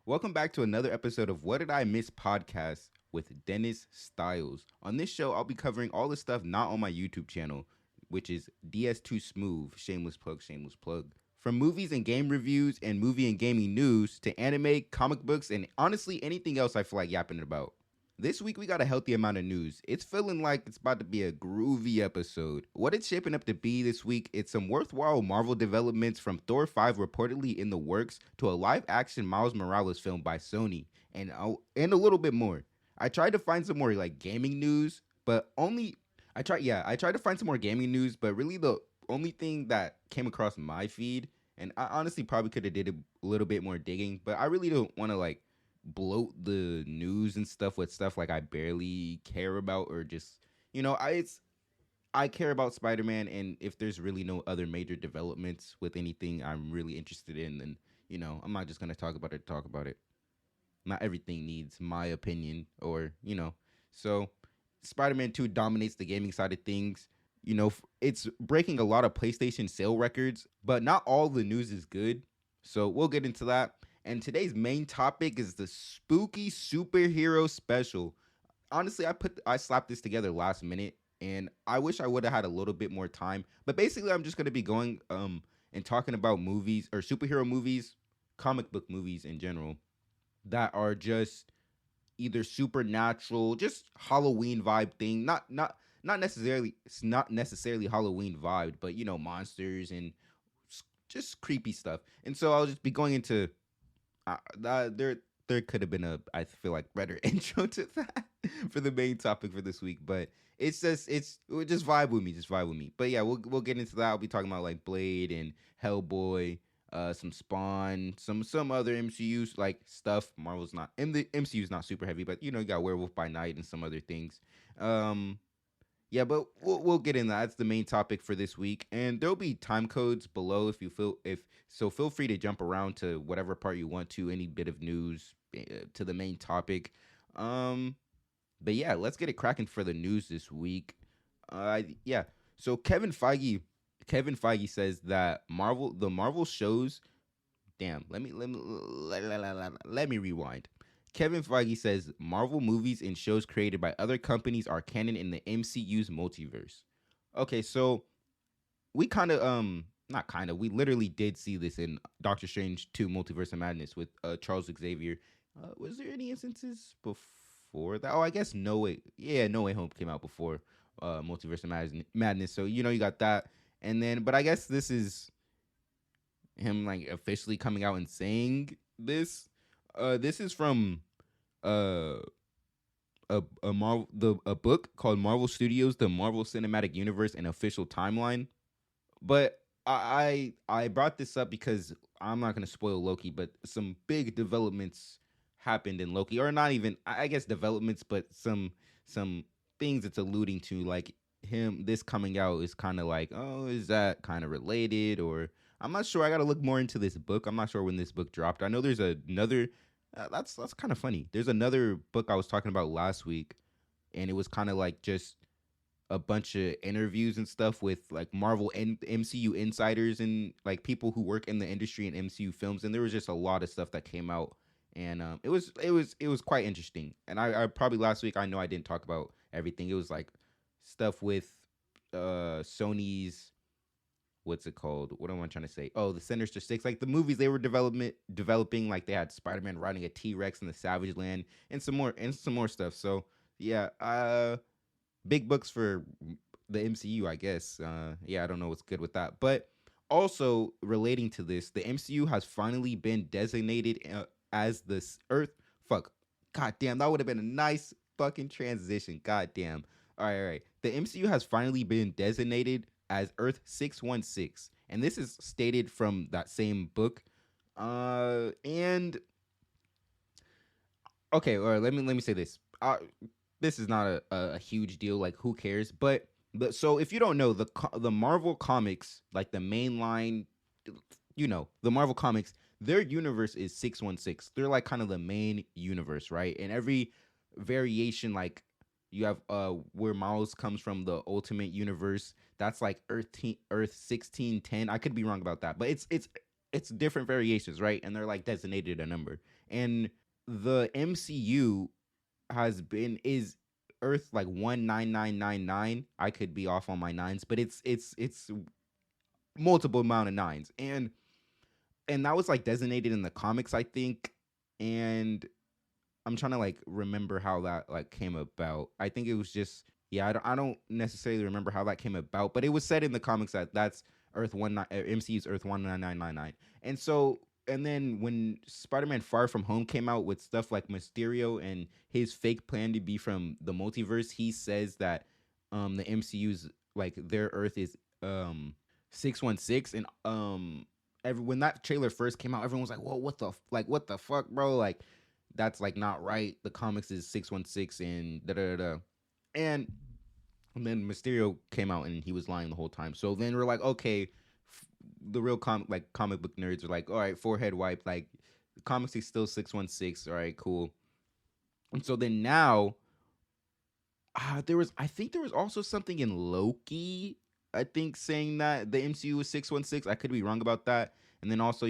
Welcome back to another episode of What Did I Miss podcast with Dennis Styles. On this show, I'll be covering all the stuff not on my YouTube channel, which is DS2 Smooth, shameless plug, shameless plug. From movies and game reviews and movie and gaming news to anime, comic books, and honestly anything else I feel like yapping about. This week we got a healthy amount of news. It's feeling like it's about to be a groovy episode. What it's shaping up to be this week, it's some worthwhile Marvel developments from Thor 5 reportedly in the works to a live-action Miles Morales film by Sony, and a little bit more. I tried to find some more like gaming news, but I tried to find some more gaming news, but really the only thing that came across my feed, and I honestly probably could have did a little bit more digging, but I really don't want to like bloat the news and stuff with stuff like I barely care about or just I care about Spider-Man, and if there's really no other major developments with anything I'm really interested in, then I'm not just gonna talk about it. Talk about it. Not everything needs my opinion, So Spider-Man 2 dominates the gaming side of things. It's breaking a lot of PlayStation sale records, but not all the news is good. So we'll get into that. And today's main topic is the spooky superhero special. Honestly, I slapped this together last minute, and I wish I would have had a little bit more time. But basically, I'm just gonna be going and talking about movies or superhero movies, comic book movies in general that are just either supernatural, just Halloween vibe thing. Not necessarily Halloween vibe, but monsters and just creepy stuff. And so I'll just be going into there could have been I feel like better intro to that for the main topic for this week, but just vibe with me, But yeah, we'll get into that. I'll be talking about like Blade and Hellboy, some Spawn, some other MCU like stuff. Marvel's not in the MCU's not super heavy, but you got Werewolf by Night and some other things. Yeah, but we'll get in that. That's the main topic for this week, and there'll be time codes below if you feel free to jump around to whatever part you want to, any bit of news to the main topic. But yeah, let's get it cracking for the news this week. Yeah. So Kevin Feige says that the Marvel shows. Damn. Let me rewind. Kevin Feige says Marvel movies and shows created by other companies are canon in the MCU's multiverse. Okay, so we kind of not kind of we literally did see this in Doctor Strange 2 Multiverse of Madness with Charles Xavier. Was there any instances before that? Oh, I guess No Way Home came out before Multiverse of Madness. So you got that. And then but I guess this is him like officially coming out and saying this. This is from uh a book called Marvel Studios: The Marvel Cinematic Universe and Official Timeline. But I brought this up because I'm not gonna spoil Loki, but some big developments happened in Loki, or not even I guess developments, but some things it's alluding to, like this coming out is kind of like, oh, is that kind of related, or I'm not sure. I got to look more into this book. I'm not sure when this book dropped. I know there's another. That's kind of funny. There's another book I was talking about last week, and it was kind of like just a bunch of interviews and stuff with like Marvel and MCU insiders and like people who work in the industry and MCU films. And there was just a lot of stuff that came out, and it was quite interesting. And I probably last week, I know I didn't talk about everything. It was like stuff with Sony's, what's it called? What am I trying to say? Oh, the Sinister Six, like the movies they were developing, like they had Spider-Man riding a T-Rex in the Savage Land and some more stuff. So yeah, big books for the MCU, I guess. Yeah, I don't know what's good with that, but also relating to this, the MCU has finally been designated as this Earth. Fuck, god damn, that would have been a nice fucking transition. God damn. All right. The MCU has finally been designated as Earth 616, and this is stated from that same book. And okay, or let me say this. This is not a huge deal. Like, who cares? But so if you don't know the Marvel comics, like the main line, the Marvel comics, their universe is 616. They're like kind of the main universe, right? And every variation, like you have where Miles comes from, the Ultimate Universe. That's like Earth 1610. I could be wrong about that, but it's different variations, right? And they're like designated a number. And the MCU is Earth like 19999. I could be off on my nines, but it's multiple amount of nines. And that was like designated in the comics, I think. And I'm trying to like remember how that like came about. I think it was just, yeah, I don't necessarily remember how that came about, but it was said in the comics that that's MCU's Earth 19999. And so, and then when Spider-Man Far From Home came out with stuff like Mysterio and his fake plan to be from the multiverse, he says that the MCU's like their Earth is 616. And when that trailer first came out, everyone was like, "Whoa, what the fuck, bro? Like that's like not right. The comics is 616 and da da da." And then Mysterio came out and he was lying the whole time. So then we're like, okay, the real comic book nerds are like, all right, forehead wipe, like the comics is still 616. All right, cool. And so then now, I think there was also something in Loki, I think, saying that the MCU was 616. I could be wrong about that. And then also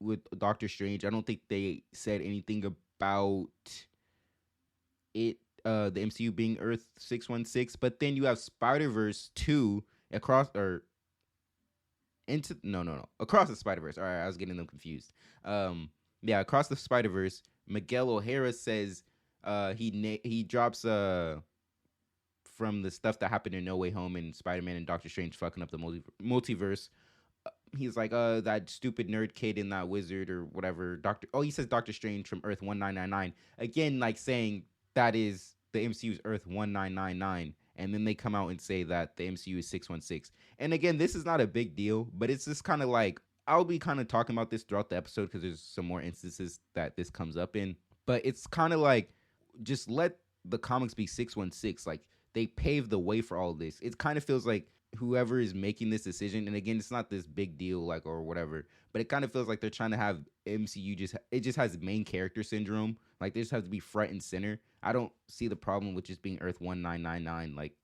with Doctor Strange, I don't think they said anything about it, the MCU being Earth 616. But then you have Spider-Verse 2 across or into no across the Spider-Verse. All right, I was getting them confused. Yeah, across the Spider-Verse, Miguel O'Hara says he drops from the stuff that happened in No Way Home and Spider-Man and Doctor Strange fucking up the multiverse. He's like, that stupid nerd kid in that wizard or whatever. He says Doctor Strange from Earth 1999. Again, like saying that is the MCU's Earth 1999. And then they come out and say that the MCU is 616. And again, this is not a big deal, but it's just kind of like, I'll be kind of talking about this throughout the episode because there's some more instances that this comes up in. But it's kind of like, just let the comics be 616. Like, they paved the way for all this. It kind of feels like whoever is making this decision, and again, it's not this big deal, like, or whatever, but it kind of feels like they're trying to have MCU just has main character syndrome. Like, they just have to be front and center. I don't see the problem with just being Earth 1999. Like,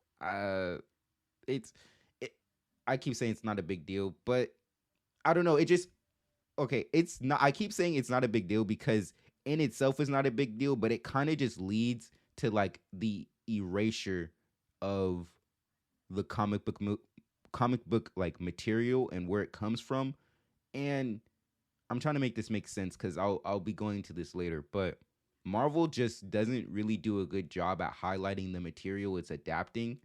it's it. I keep saying it's not a big deal, but I don't know. It just okay. It's not. I keep saying it's not a big deal because in itself is not a big deal, but it kind of just leads to like the erasure of the comic book like material and where it comes from. And I'm trying to make this make sense because I'll be going to this later, but Marvel just doesn't really do a good job at highlighting the material it's adapting.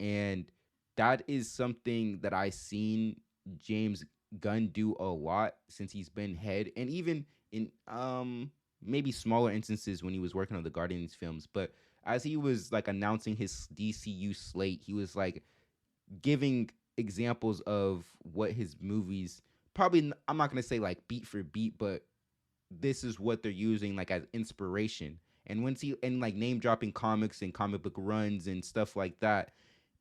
And that is something that I've seen James Gunn do a lot since he's been head, and even in maybe smaller instances when he was working on the Guardians films. But as he was like announcing his DCU slate, he was like giving examples of what his movies probably, I'm not gonna say like beat for beat, but this is what they're using like as inspiration. And once he and like name dropping comics and comic book runs and stuff like that.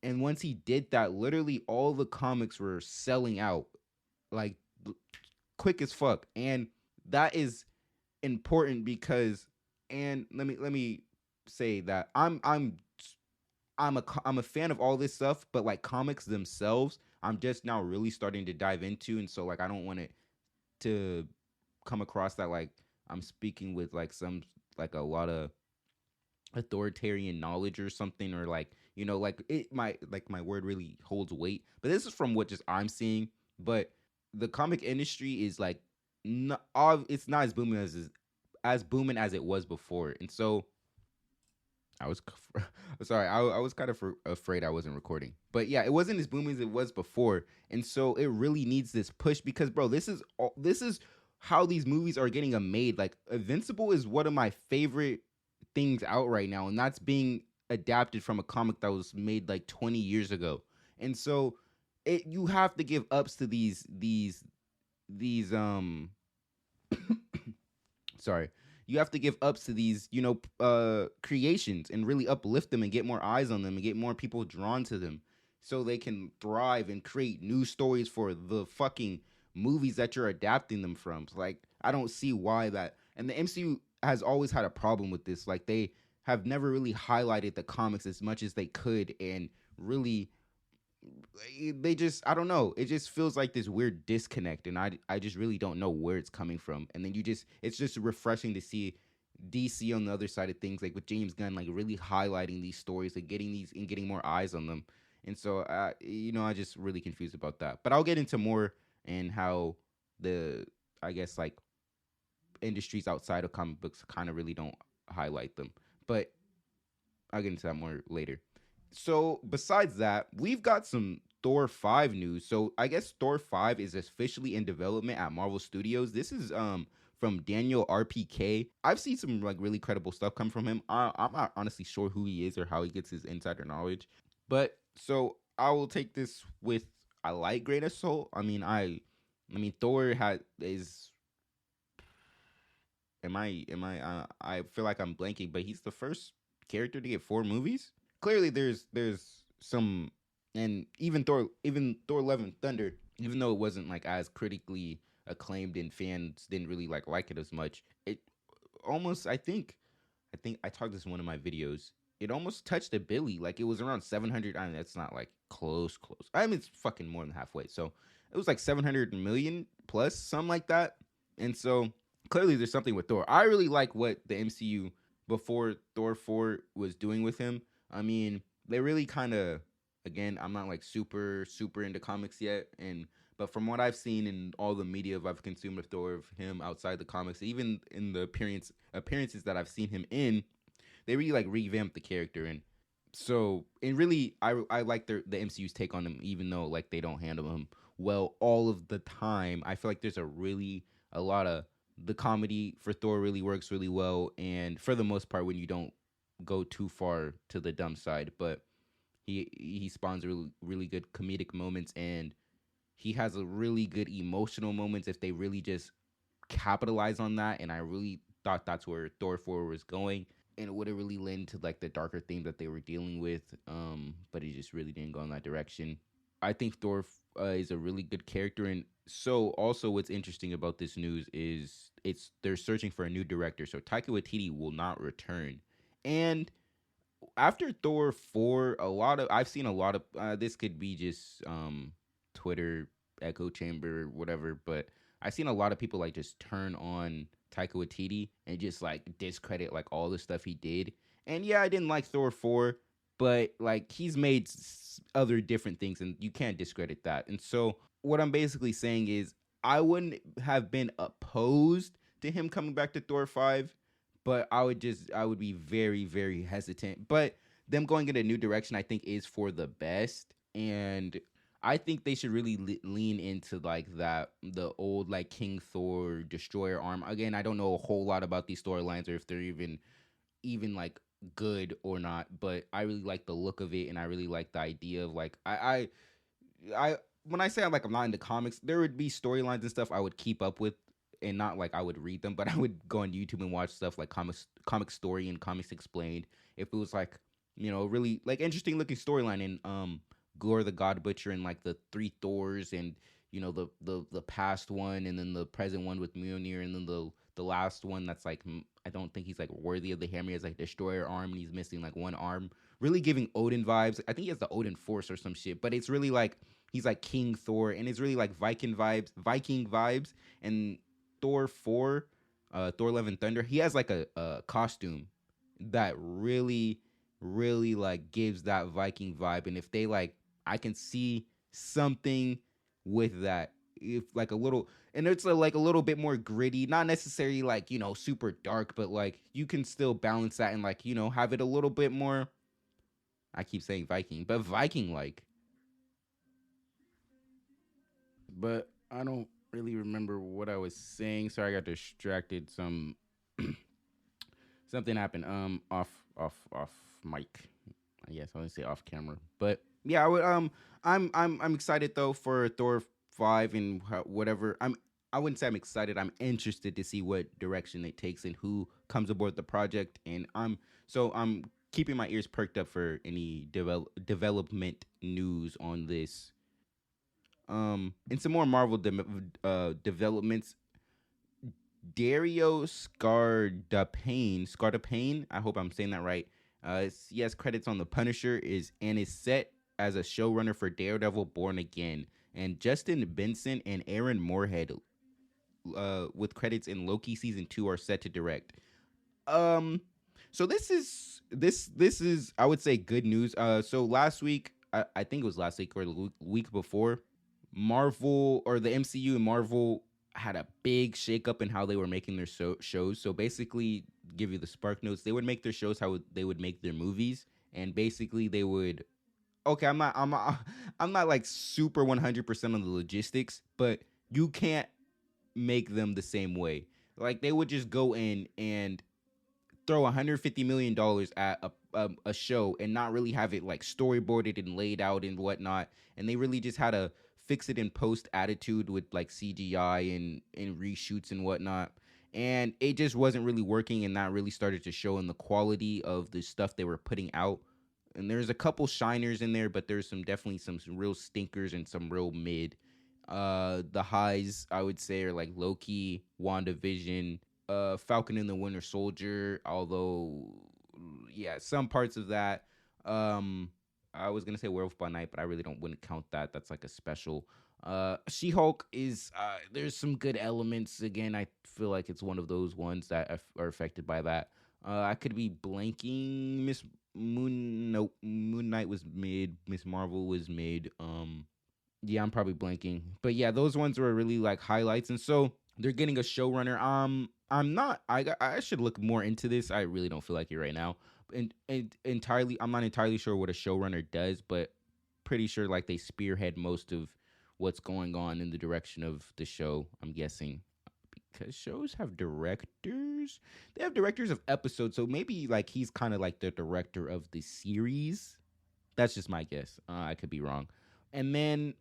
And once he did that, literally all the comics were selling out like quick as fuck. And that is important because, and let me say that I'm a fan of all this stuff, but like comics themselves, I'm just now really starting to dive into, and so like I don't want it to come across that like I'm speaking with like some like a lot of authoritarian knowledge or something, or like, you know, like it might like my word really holds weight. But this is from what just I'm seeing. But the comic industry is like it's not as booming as it was before. And so I was sorry. I was kind of afraid I wasn't recording, but yeah, it wasn't as booming as it was before, and so it really needs this push because, bro, this is how these movies are getting made. Like, Invincible is one of my favorite things out right now, and that's being adapted from a comic that was made like 20 years ago, and so you have to give ups to these sorry, you have to give ups to these, you know, creations and really uplift them and get more eyes on them and get more people drawn to them so they can thrive and create new stories for the fucking movies that you're adapting them from. So, like, I don't see why that. And the MCU has always had a problem with this. Like, they have never really highlighted the comics as much as they could and really they just, I don't know, it just feels like this weird disconnect, and I just really don't know where it's coming from. And then it's just refreshing to see DC on the other side of things, like with James Gunn, like really highlighting these stories and getting more eyes on them. And so, I just really confused about that. But I'll get into more and how the, I guess, like industries outside of comic books kind of really don't highlight them. But I'll get into that more later. So besides that, we've got some Thor 5 news. So I guess Thor 5 is officially in development at Marvel Studios. This is from Daniel RPK. I've seen some like really credible stuff come from him. I'm not honestly sure who he is or how he gets his insider knowledge. But so I will take this with a light grain of salt. I mean Thor had is I feel like I'm blanking, but he's the first character to get 4 movies. Clearly there's some, and even Thor Love and Thunder, even though it wasn't like as critically acclaimed and fans didn't really like it as much, it almost, I think I talked this in one of my videos. It almost touched a Billy. Like it was around 700. I mean, that's not like close. I mean, it's fucking more than halfway. So it was like 700 million plus, something like that. And so clearly there's something with Thor. I really like what the MCU before Thor 4 was doing with him. I mean, they really kind of, again, I'm not like super into comics yet, and but from what I've seen in all the media I've consumed of Thor, of him outside the comics, even in the appearances that I've seen him in, they really like revamped the character. And so, and really I like the MCU's take on him, even though like they don't handle him well all of the time. I feel like there's a lot of the comedy for Thor really works really well, and for the most part when you don't go too far to the dumb side. But he spawns really good comedic moments, and he has a really good emotional moments if they really just capitalize on that. And I really thought that's where Thor 4 was going, and it would have really led to like the darker themes that they were dealing with. But it just really didn't go in that direction. I think Thor is a really good character. And so also what's interesting about this news is they're searching for a new director, so Taika Waititi will not return. And after Thor 4, I've seen a lot of this could be just Twitter echo chamber or whatever, but I've seen a lot of people like just turn on Taika Waititi and just like discredit like all the stuff he did. And yeah, I didn't like Thor 4, but like he's made other different things and you can't discredit that. And so what I'm basically saying is I wouldn't have been opposed to him coming back to Thor 5, but I would be very very hesitant. But them going in a new direction I think is for the best, and I think they should really lean into like the old like King Thor destroyer arm. Again, I don't know a whole lot about these storylines or if they're even like good or not, but I really like the look of it, and I really like the idea of like I when I say I'm not into comics, there would be storylines and stuff I would keep up with, and not like I would read them, but I would go on YouTube and watch stuff like Comic Story and Comics Explained. If it was like, really like interesting looking storyline in Gore the God Butcher and like the three Thors, and the past one, and then the present one with Mjolnir, and then the last one that's like I don't think he's like worthy of the hammer. He has like destroyer arm and he's missing like one arm. Really giving Odin vibes. I think he has the Odin Force or some shit, but it's really like he's like King Thor, and it's really like Viking vibes. And Thor 4, Thor Love and Thunder, he has like a costume that really like gives that Viking vibe. And if they like, I can see something with that. If like a little, and it's like a little bit more gritty, not necessarily like, super dark, but like you can still balance that and like, have it a little bit more, I keep saying Viking, but Viking like. But I don't really remember what I was saying. Sorry, I got distracted. Something happened. Off mic. I guess I would say off camera. But yeah, I'm excited though for Thor 5 and whatever. I wouldn't say I'm excited. I'm interested to see what direction it takes and who comes aboard the project. And I'm keeping my ears perked up for any development news on this. And some more Marvel developments. Dario Scardapane, I hope I'm saying that right. He has credits on The Punisher, and is set as a showrunner for Daredevil Born Again, and Justin Benson and Aaron Moorhead, with credits in Loki season 2, are set to direct. Um, so this is I would say good news. So last week, I think it was last week or the week before, Marvel or the MCU and Marvel had a big shakeup in how they were making their shows. So basically, give you the spark notes. They would make their shows how they would make their movies, and basically they would. Okay, I'm not like super 100% on the logistics, but you can't make them the same way. Like they would just go in and throw $150 million at a show and not really have it like storyboarded and laid out and whatnot. And they really just had a fix it in post attitude with like CGI and reshoots and whatnot. And it just wasn't really working, and that really started to show in the quality of the stuff they were putting out. And there's a couple shiners in there, but there's definitely some real stinkers and some real mid. The highs I would say are like Loki, WandaVision, Falcon and the Winter Soldier. Although, yeah, some parts of that. I was gonna say Werewolf by Night, but I really wouldn't count that. That's like a special. She-Hulk is there's some good elements. Again, I feel like it's one of those ones that are affected by that. I could be blanking. Moon Knight was mid. Miss Marvel was mid. Yeah, I'm probably blanking, but yeah, those ones were really like highlights, and so they're getting a showrunner. I'm not. I should look more into this. I really don't feel like it right now. And entirely, I'm not entirely sure what a showrunner does, but pretty sure like they spearhead most of what's going on in the direction of the show. I'm guessing because shows have directors. They have directors of episodes, so maybe like he's kind of like the director of the series. That's just my guess. I could be wrong. And then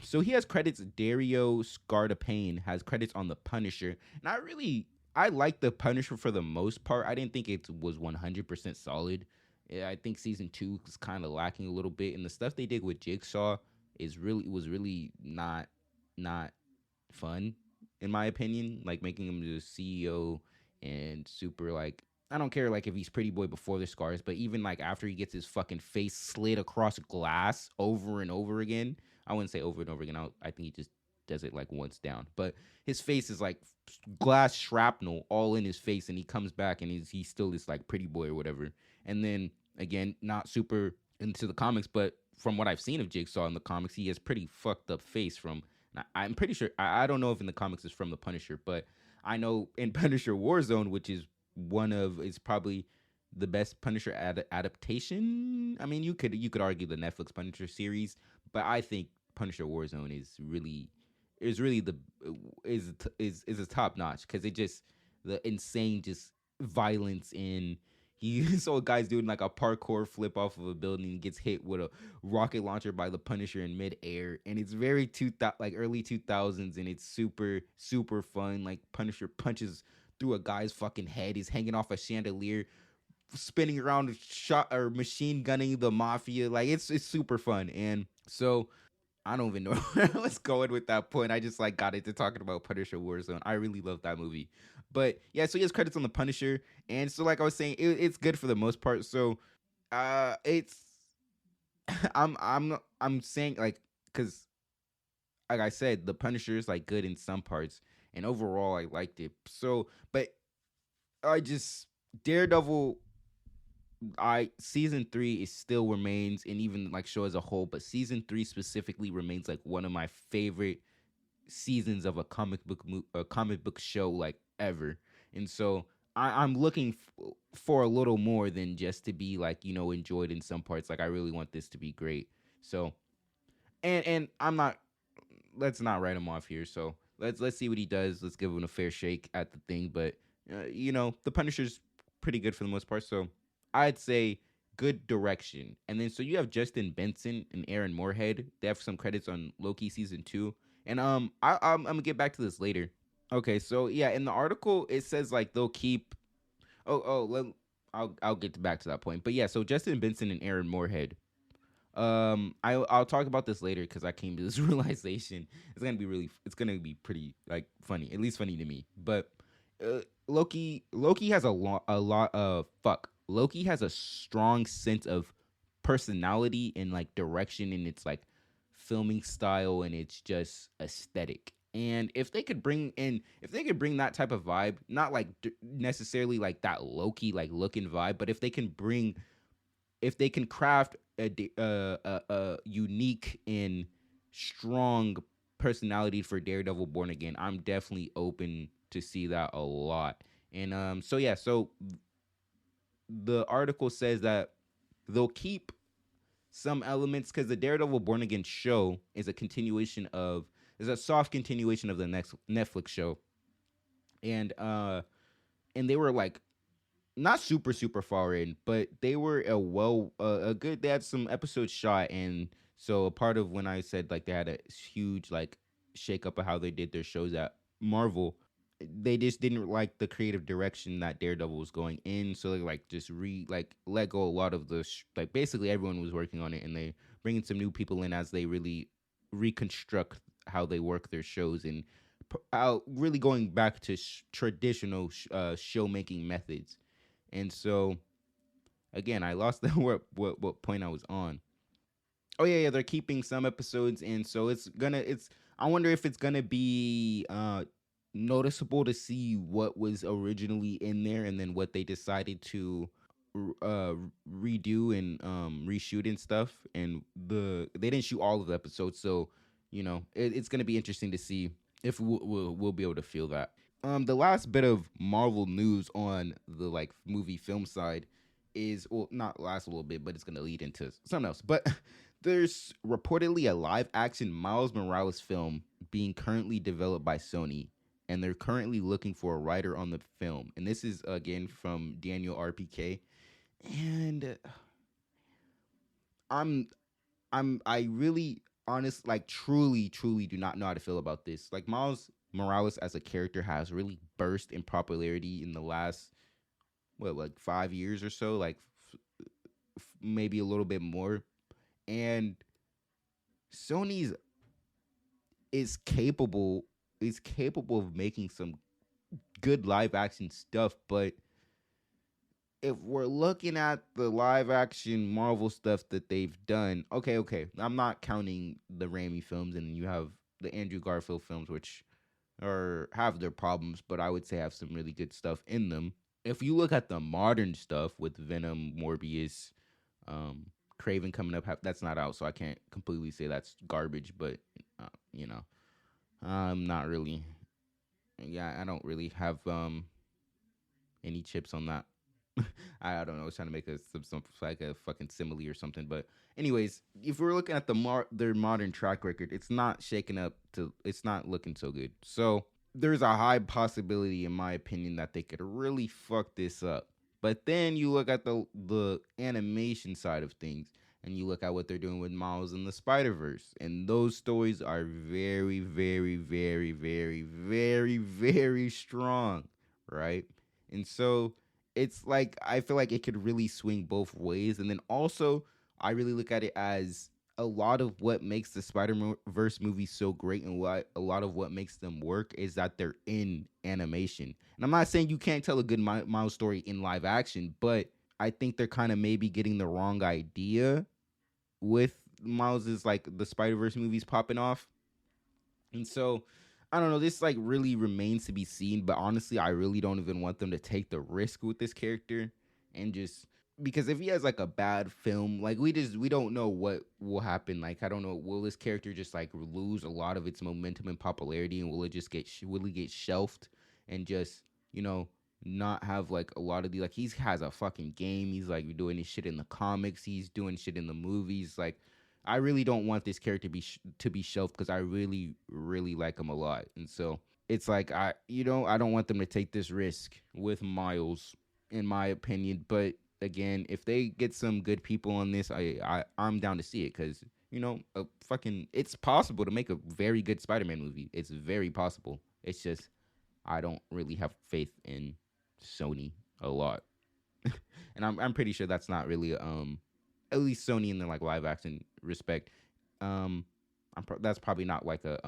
so he has credits. Dario Scardapane has credits on The Punisher, and I like The Punisher for the most part. I didn't think it was 100% solid. Yeah, I think season 2 was kind of lacking a little bit, and the stuff they did with Jigsaw was really not fun in my opinion. Like making him the CEO and super like. I don't care like if he's pretty boy before the scars, but even like after he gets his fucking face slid across glass over and over again, I wouldn't say over and over again. I think he just does it like once down. But his face is like glass shrapnel all in his face, and he comes back and he's still this like pretty boy or whatever. And then again, not super into the comics, but from what I've seen of Jigsaw in the comics, he has pretty fucked up face from. I'm pretty sure I don't know if in the comics it's from the Punisher, but I know in Punisher Warzone, which is is probably the best Punisher adaptation. I mean, you could argue the Netflix Punisher series, but I think Punisher Warzone is really the is a top notch because it just the insane just violence in. He saw guys doing like a parkour flip off of a building and gets hit with a rocket launcher by the Punisher in midair, and it's very like early 2000s, and it's super fun. Like Punisher punches through a guy's fucking head. He's hanging off a chandelier, spinning around, shot or machine gunning the mafia. Like it's super fun. And so I don't even know where I was going with that point. I just like got into talking about Punisher Warzone. I really love that movie. But yeah, so he has credits on the Punisher, and so like I was saying, it's good for the most part. So it's I'm saying like because like I said, the Punisher is like good in some parts, and overall I liked it. So, but I just Daredevil, I season 3 is still remains, and even like show as a whole, but season 3 specifically remains like one of my favorite seasons of a comic book show like ever. And so I'm looking for a little more than just to be like enjoyed in some parts. Like I really want this to be great. So and I'm not. Let's not write him off here. So let's see what he does. Let's give him a fair shake at the thing. But the Punisher's pretty good for the most part. So I'd say good direction. And then so you have Justin Benson and Aaron Moorhead. They have some credits on Loki season 2. And I'm gonna get back to this later. Okay, so yeah, in the article it says like they'll keep. I'll get back to that point. But yeah, so Justin Benson and Aaron Moorhead. I'll talk about this later because I came to this realization. It's gonna be pretty like funny, at least funny to me. But Loki has Loki has a strong sense of personality and like direction and its like filming style and its just aesthetic. And if they could bring that type of vibe, not like necessarily like that Loki like looking vibe, but if they can craft a unique and strong personality for Daredevil Born Again, I'm definitely open to see that a lot. And so yeah, so the article says that they'll keep some elements because the Daredevil Born Again show is a soft continuation of the next Netflix show, and and they were like not super far in, but they were a good. They had some episodes shot, and so a part of when I said like they had a huge like shake up of how they did their shows at Marvel, they just didn't like the creative direction that Daredevil was going in, so they like just let go a lot of the like basically everyone was working on it, and they bringing some new people in as they really reconstruct how they work their shows and really going back to traditional show making methods. And so again, I lost the what point I was on. Oh yeah, they're keeping some episodes, and so it's. I wonder if it's gonna be noticeable to see what was originally in there, and then what they decided to uh redo and reshoot and stuff. And they didn't shoot all of the episodes, so it's gonna be interesting to see if we'll be able to feel that. The last bit of Marvel news on the like movie film side is, well, not last a little bit, but it's gonna lead into something else. But there's reportedly a live action Miles Morales film being currently developed by Sony, and they're currently looking for a writer on the film. And this is again from Daniel RPK. And I'm I really honest like truly do not know how to feel about this. Like Miles Morales as a character has really burst in popularity in the last what like 5 years or so, like maybe a little bit more. And Sony's is capable is capable of making some good live action stuff, but if we're looking at the live action Marvel stuff that they've done, okay, I'm not counting the Raimi films, and you have the Andrew Garfield films, which are have their problems, but I would say have some really good stuff in them. If you look at the modern stuff with Venom, Morbius, Craven coming up, that's not out, so I can't completely say that's garbage. But uh, you know, I'm not really. Yeah, I don't really have any chips on that. I don't know. I was trying to make some like a fucking simile or something. But anyways, if we're looking at their modern track record, it's not shaking up to. It's not looking so good. So there's a high possibility, in my opinion, that they could really fuck this up. But then you look at the animation side of things, and you look at what they're doing with Miles and the Spider Verse, and those stories are very strong, right? And so it's like I feel like it could really swing both ways. And then also, I really look at it as a lot of what makes the Spider Verse movies so great, and what a lot of what makes them work is that they're in animation. And I'm not saying you can't tell a good Miles story in live action, but I think they're kind of maybe getting the wrong idea with Miles's like the Spider Verse movies popping off. And so I don't know. This like really remains to be seen. But honestly, I really don't even want them to take the risk with this character, and just because if he has like a bad film, like we don't know what will happen. Like I don't know, will this character just like lose a lot of its momentum and popularity, and will it get shelved, and just not have like a lot of the like he has a fucking game. He's like doing his shit in the comics. He's doing shit in the movies. Like I really don't want this character to be shelved because I really like him a lot. And so it's like I don't want them to take this risk with Miles, in my opinion. But again, if they get some good people on this, I'm down to see it because it's possible to make a very good Spider-Man movie. It's very possible. It's just I don't really have faith in Sony a lot, and I'm pretty sure that's not really at least Sony in the like live action respect. Um, that's probably not like a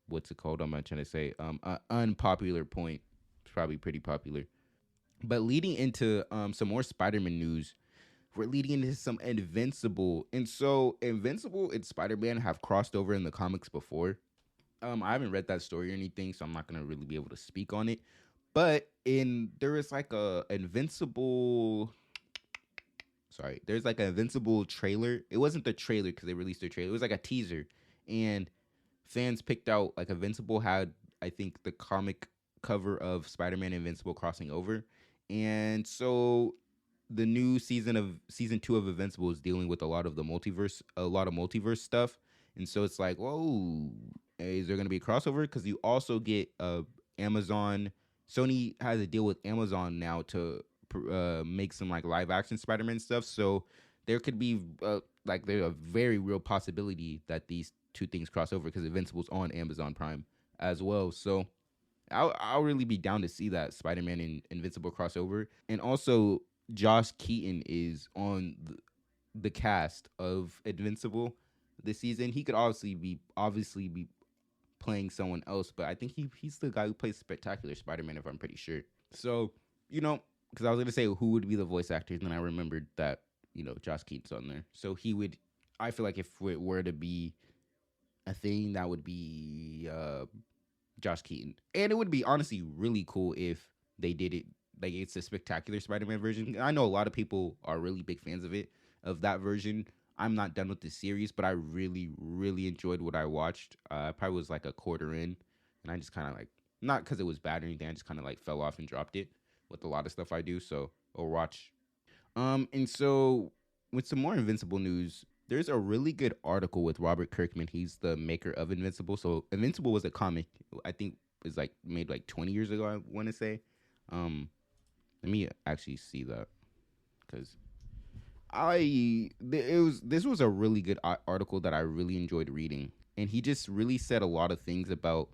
what's it called? I'm not trying to say an unpopular point. It's probably pretty popular. But leading into some more Spider-Man news, we're leading into some Invincible. And so Invincible and Spider-Man have crossed over in the comics before. I haven't read that story or anything, so I'm not gonna really be able to speak on it. But there is like a Invincible. Sorry, there's like an Invincible trailer. It wasn't the trailer because they released their trailer. It was like a teaser, and fans picked out like Invincible had, I think, the comic cover of Spider-Man Invincible crossing over, and so the new season 2 of Invincible is dealing with a lot of multiverse stuff, and so it's like, whoa, is there gonna be a crossover? Because you also get Amazon. Sony has a deal with Amazon now to make some like live action Spider-Man stuff. So there could be there's a very real possibility that these two things cross over because Invincible's on Amazon Prime as well. So I'll really be down to see that Spider-Man and Invincible crossover. And also Josh Keaton is on the cast of Invincible this season. He could obviously be playing someone else, but I think he's the guy who plays Spectacular Spider-Man, if I'm pretty sure. So, because I was gonna say who would be the voice actors, and then I remembered that Josh Keaton's on there. So he would. I feel like if it were to be a thing, that would be Josh Keaton, and it would be honestly really cool if they did it like it's a Spectacular Spider-Man version. I know a lot of people are really big fans of that version. I'm not done with the series, but I really, really enjoyed what I watched. I probably was like a quarter in, and I just kind of like, not because it was bad or anything, I just kind of like fell off and dropped it with a lot of stuff I do. So I'll watch. And so with some more Invincible news, there's a really good article with Robert Kirkman. He's the maker of Invincible. So Invincible was a comic I think was like made like 20 years ago, I want to say. Let me actually see that because this was a really good article that I really enjoyed reading, and he just really said a lot of things about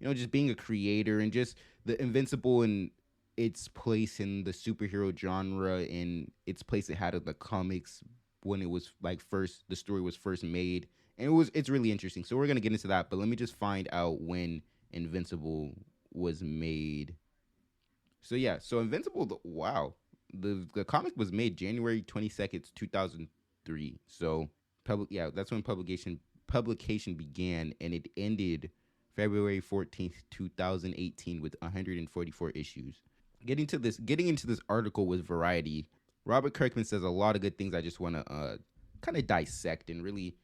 just being a creator and just the Invincible and its place in the superhero genre and its place it had in the comics when it was like the story was first made, and it's really interesting. So we're gonna get into that, but let me just find out when Invincible was made. So yeah, so Invincible, wow. The comic was made January 22nd, 2003. So that's when publication began, and it ended February 14th, 2018 with 144 issues. Getting into this article with Variety, Robert Kirkman says a lot of good things I just want to kind of dissect and really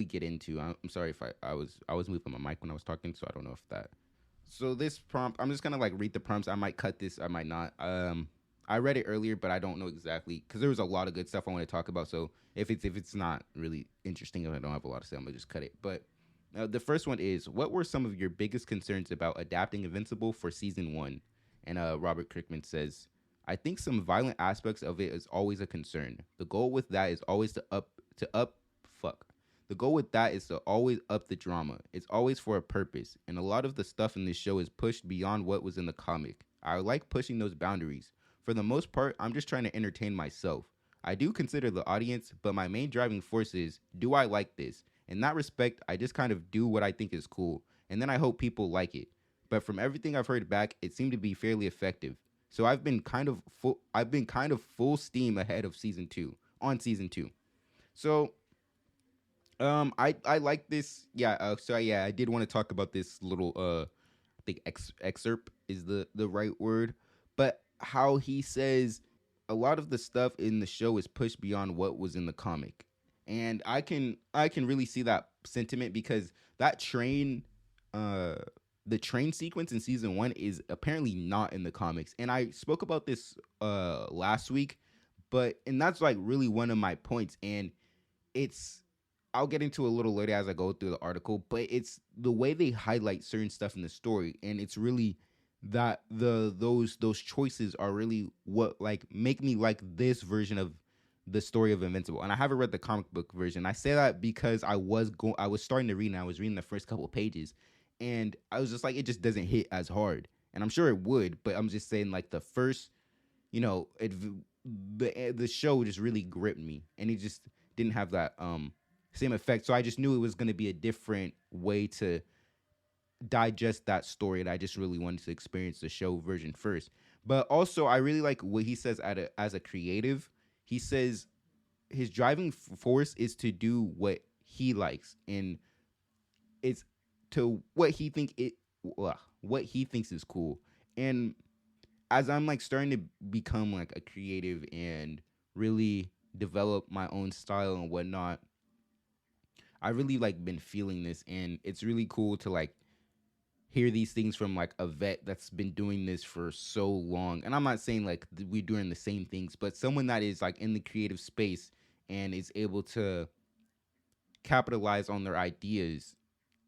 get into. I'm sorry if I was moving my mic when I was talking, so I don't know if that. So this prompt, I'm just gonna like read the prompts. I might cut this, I might not. I read it earlier, but I don't know exactly because there was a lot of good stuff I want to talk about. So if it's not really interesting and I don't have a lot to say, I'm gonna just cut it. But the first one is, what were some of your biggest concerns about adapting Invincible for season 1? And Robert Kirkman says, I think some violent aspects of it is always a concern. The goal with that is always The goal with that is to always up the drama. It's always for a purpose, and a lot of the stuff in this show is pushed beyond what was in the comic. I like pushing those boundaries. For the most part, I'm just trying to entertain myself. I do consider the audience, but my main driving force is, do I like this? In that respect, I just kind of do what I think is cool, and then I hope people like it. But from everything I've heard back, it seemed to be fairly effective. So I've been kind of full steam ahead of season 2. So I like this. Yeah. I did want to talk about this little I think excerpt is the right word, but how he says a lot of the stuff in the show is pushed beyond what was in the comic, and I can really see that sentiment because that the train sequence in season 1 is apparently not in the comics, and I spoke about this last week, and that's like really one of my points, and I'll get into a little later as I go through the article, but it's the way they highlight certain stuff in the story, and it's really that those choices are really what like make me like this version of the story of Invincible. And I haven't read the comic book version. I say that because I was starting to read, and I was reading the first couple of pages, and I was just like, it just doesn't hit as hard. And I'm sure it would, but I'm just saying like the first, the show just really gripped me, and it just didn't have that same effect. So I just knew it was going to be a different way to digest that story, and I just really wanted to experience the show version first. But also, I really like what he says as a creative. He says his driving force is to do what he likes, and it's to what he thinks is cool. And as I'm like starting to become like a creative and really develop my own style and whatnot, I really like been feeling this, and it's really cool to like hear these things from like a vet that's been doing this for so long. And I'm not saying like we're doing the same things, but someone that is like in the creative space and is able to capitalize on their ideas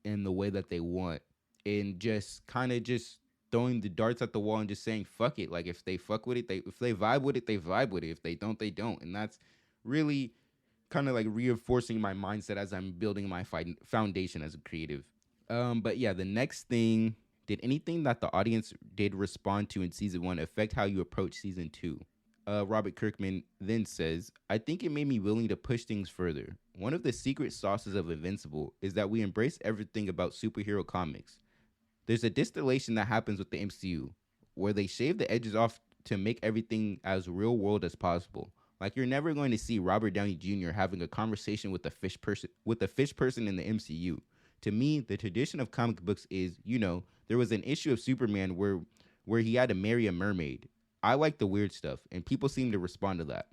in the way that they want, and just kind of just throwing the darts at the wall and just saying fuck it. Like if they fuck with it, if they vibe with it, they vibe with it. If they don't, they don't. And that's really kind of like reinforcing my mindset as I'm building my foundation as a creative. But yeah, the next thing, did anything that the audience did respond to in season one affect how you approach season two? Robert Kirkman then says, I think it made me willing to push things further. One of the secret sauces of Invincible is that we embrace everything about superhero comics. There's a distillation that happens with the MCU where they shave the edges off to make everything as real world as possible. Like you're never going to see Robert Downey Jr. having a conversation with a fish person in the MCU. To me, the tradition of comic books is, there was an issue of Superman where he had to marry a mermaid. I like the weird stuff, and people seem to respond to that.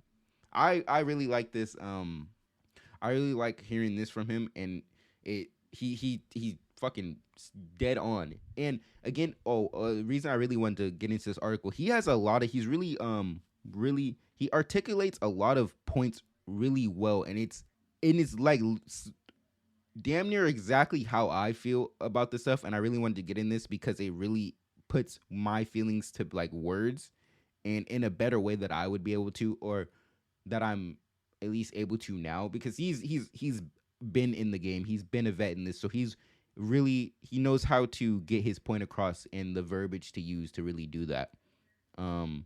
I really like this. I really like hearing this from him, and he fucking dead on. And again, the reason I really wanted to get into this article, he's really he articulates a lot of points really well, and it's like damn near exactly how I feel about this stuff. And I really wanted to get in this because it really puts my feelings to like words, and in a better way that I would be able to, or that I'm at least able to now, because he's been in the game, he's been a vet in this, so he knows how to get his point across and the verbiage to use to really do that. Um,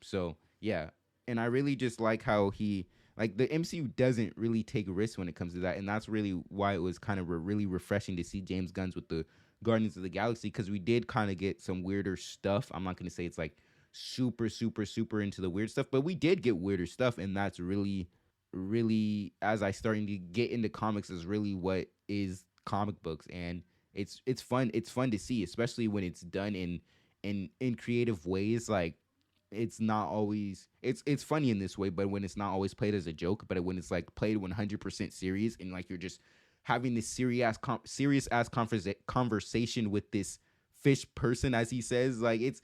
so yeah, and I really just like how the MCU doesn't really take risks when it comes to that, and that's really why it was kind of really refreshing to see James Gunn's with the Guardians of the Galaxy, because we did kind of get some weirder stuff. I'm not gonna say it's like super super super into the weird stuff, but we did get weirder stuff, and that's really really, as I starting to get into comics, is really what is comic books. And it's fun to see, especially when it's done in creative ways. Like it's not always it's funny in this way, but when it's not always played as a joke, but when it's like played 100% serious, and like you're just having this serious ass conversation with this fish person, as he says, like it's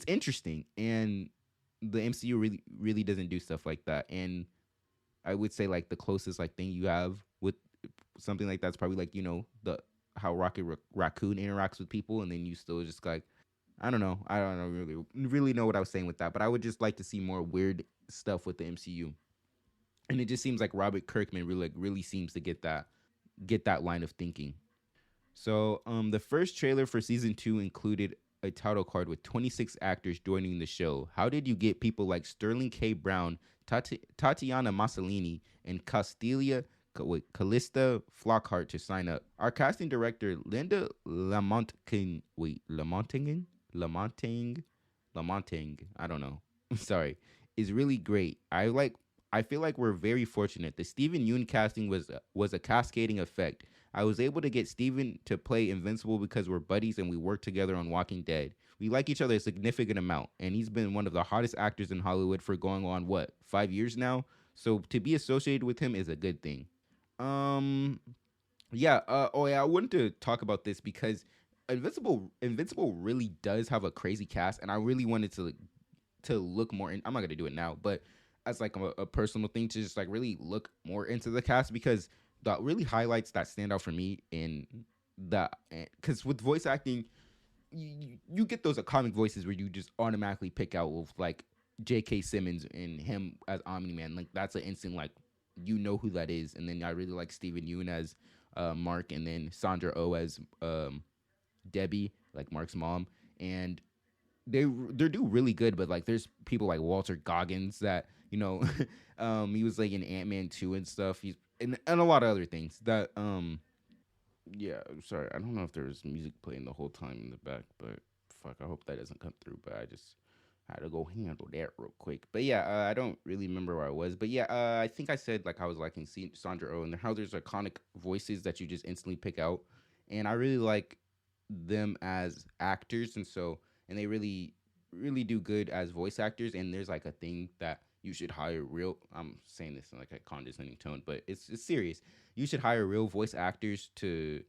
interesting. And the MCU really really doesn't do stuff like that. And I would say like the closest like thing you have with something like that's probably like the how Rocket Raccoon interacts with people, and then you still just like I don't know really know what I was saying with that, but I would just like to see more weird stuff with the MCU. And it just seems like Robert Kirkman really seems to get that line of thinking. So, the first trailer for season 2 included a title card with 26 actors joining the show. How did you get people like Sterling K. Brown, Tatiana Maslany, and Callista Flockhart to sign up? Our casting director, Linda Lamonting, I don't know. Sorry, is really great. I feel like we're very fortunate. The Steven Yeun casting was a cascading effect. I was able to get Steven to play Invincible because we're buddies and we work together on Walking Dead. We like each other a significant amount, and he's been one of the hottest actors in Hollywood for going on 5 years now. So to be associated with him is a good thing. Um, yeah. Oh yeah. I wanted to talk about this because Invincible really does have a crazy cast, and I really wanted to look more in. I'm not gonna do it now, but as like a personal thing to just like really look more into the cast, because that really highlights that stand out for me in that, because with voice acting, you get those comic voices where you just automatically pick out with like J.K. Simmons and him as Omni-Man. Like that's an instant like who that is. And then I really like Steven Yeun as Mark, and then Sandra Oh as Debbie, like Mark's mom. And they do really good, but like there's people like Walter Goggins that he was like in Ant-Man 2 and stuff. He's and a lot of other things that yeah, sorry, I don't know if there's music playing the whole time in the back, but fuck, I hope that doesn't come through. But I just I had to go handle that real quick. But yeah, I don't really remember where I was. But yeah, I think I said like I was liking Sandra Oh and how there's iconic voices that you just instantly pick out, and I really like them as actors, and so and they really do good as voice actors. And there's like a thing that you should hire real. I'm saying this in like a condescending tone, but it's serious. You should hire real voice actors to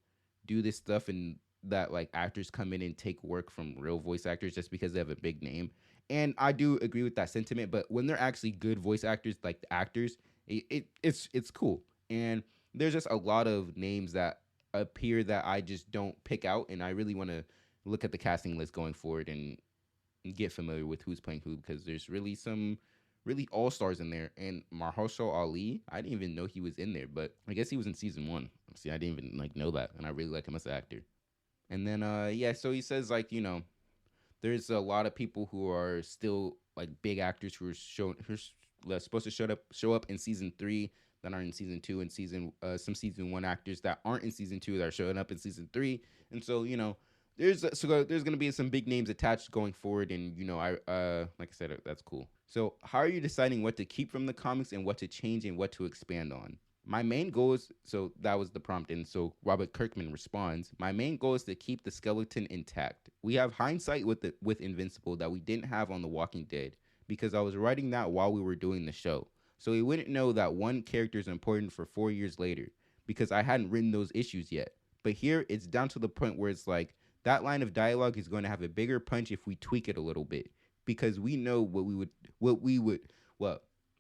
do this stuff, and that like actors come in and take work from real voice actors just because they have a big name. And I do agree with that sentiment, but when they're actually good voice actors, like the actors, it's cool. And there's just a lot of names that appear that I just don't pick out, and I really want to look at the casting list going forward and get familiar with who's playing who, because there's really some really all stars in there. And Mahershala Ali, I didn't even know he was in there, but I guess he was in season one. See, I didn't even like know that, and I really like him as an actor. And then yeah, so he says like there's a lot of people who are still like big actors who're supposed to show up in season 3 that aren't in season 2, and some season 1 actors that aren't in season 2 that are showing up in season 3. And so there's gonna be some big names attached going forward, and I like I said, that's cool. So how are you deciding what to keep from the comics and what to change and what to expand on? My main goal is, so that was the prompt, and so Robert Kirkman responds, my main goal is to keep the skeleton intact. We have hindsight with Invincible that we didn't have on The Walking Dead, because I was writing that while we were doing the show. So we wouldn't know that one character is important for 4 years later, because I hadn't written those issues yet. But here it's down to the point where it's like that line of dialogue is going to have a bigger punch if we tweak it a little bit, because we know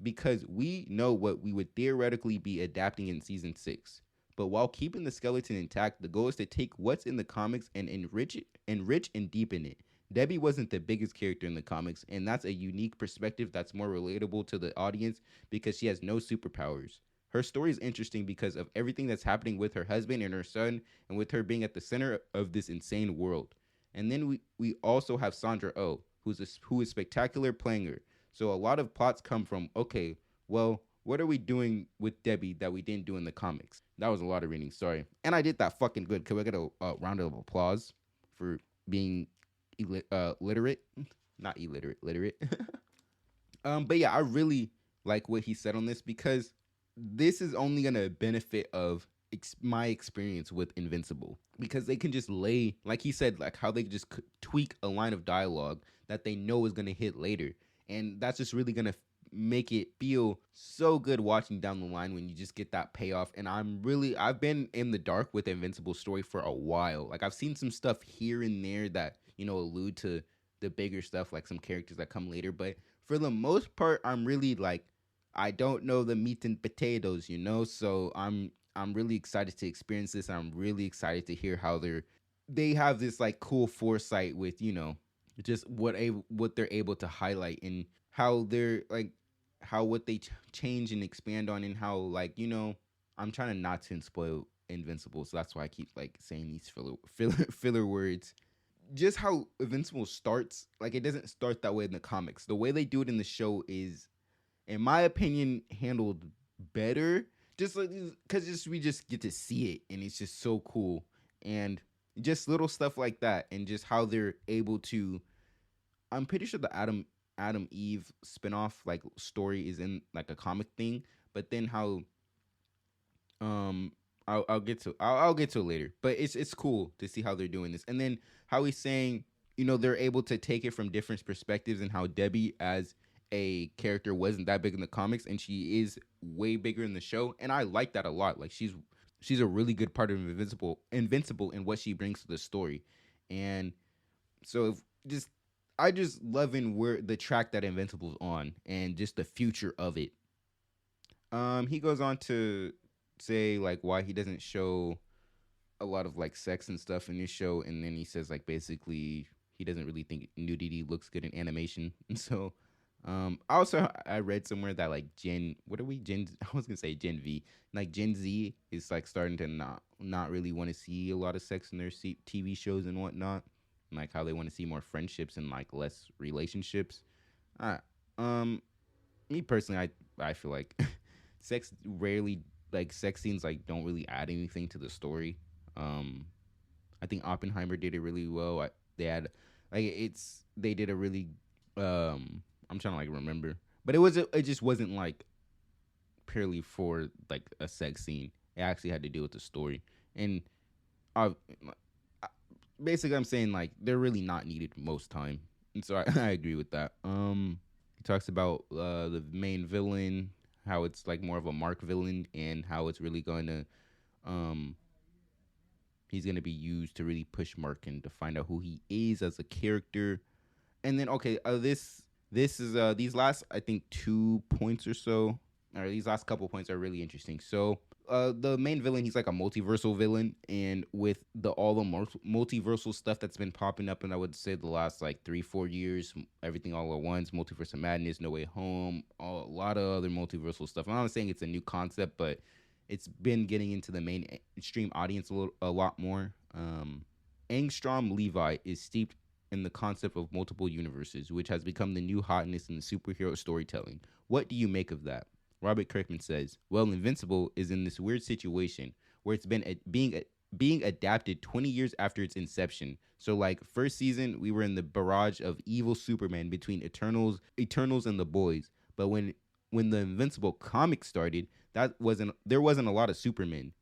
because we know what we would theoretically be adapting in season 6. But while keeping the skeleton intact, the goal is to take what's in the comics and enrich and deepen it. Debbie wasn't the biggest character in the comics, and that's a unique perspective that's more relatable to the audience because she has no superpowers. Her story is interesting because of everything that's happening with her husband and her son, and with her being at the center of this insane world. And then we also have Sandra Oh, who is spectacular playing her. So a lot of plots come from, okay, well, what are we doing with Debbie that we didn't do in the comics? That was a lot of reading, sorry. And I did that fucking good. Can we get a round of applause for being literate? Not illiterate, literate. But yeah, I really like what he said on this, because this is only going to benefit of my experience with Invincible, because they can just lay, like he said, like how they just tweak a line of dialogue that they know is going to hit later. And that's just really going to make it feel so good watching down the line when you just get that payoff. And I've been in the dark with the Invincible story for a while. Like I've seen some stuff here and there that, allude to the bigger stuff, like some characters that come later. But for the most part, I'm really like, I don't know the meat and potatoes, so I'm really excited to experience this. I'm really excited to hear how they have this like cool foresight with, just what they're able to highlight, and how they're like how what they change and expand on, and how like I'm trying to not to spoil Invincible, so that's why I keep like saying these filler words. Just how Invincible starts, like it doesn't start that way in the comics. The way they do it in the show is, in my opinion, handled better. Just like because we just get to see it, and it's just so cool, and just little stuff like that, and just how they're able to. I'm pretty sure the Adam Eve spinoff like story is in like a comic thing, but then how I'll get to it later. But it's cool to see how they're doing this, and then how he's saying they're able to take it from different perspectives, and how Debbie as a character wasn't that big in the comics, and she is way bigger in the show, and I like that a lot. Like she's a really good part of Invincible and what she brings to the story. And so I just loving where the track that Invincible's on, and just the future of it. He goes on to say like why he doesn't show a lot of like sex and stuff in his show, and then he says like basically he doesn't really think nudity looks good in animation. And so also I read somewhere that like I was gonna say Gen V, like Gen Z is like starting to not really want to see a lot of sex in their TV shows and whatnot, and like how they want to see more friendships and like less relationships. I Me personally, I feel like sex scenes like don't really add anything to the story. I think Oppenheimer did it really well. They had like they did a really I'm trying to like remember, but it just wasn't like purely for like a sex scene. It actually had to do with the story, and I basically I'm saying like they're really not needed most time, and so I agree with that. He talks about the main villain, how it's like more of a Mark villain, and how it's really going to um he's going to be used to really push Mark and to find out who he is as a character. And then okay, this is these last I think 2 points or so, or these last couple points are really interesting. So the main villain, he's like a multiversal villain, and with all the multiversal stuff that's been popping up, and I would say the last like 3-4 years, everything all at once, Multiverse of Madness, No Way Home, a lot of other multiversal stuff. I'm not saying it's a new concept, but it's been getting into the mainstream audience a lot more. Angstrom Levi is steeped in the concept of multiple universes, which has become the new hotness in the superhero storytelling. What do you make of that? Robert Kirkman says, well, Invincible is in this weird situation where it's been being adapted 20 years after its inception. So like first season, we were in the barrage of evil Superman between Eternals and the boys. But when the Invincible comic started, there wasn't a lot of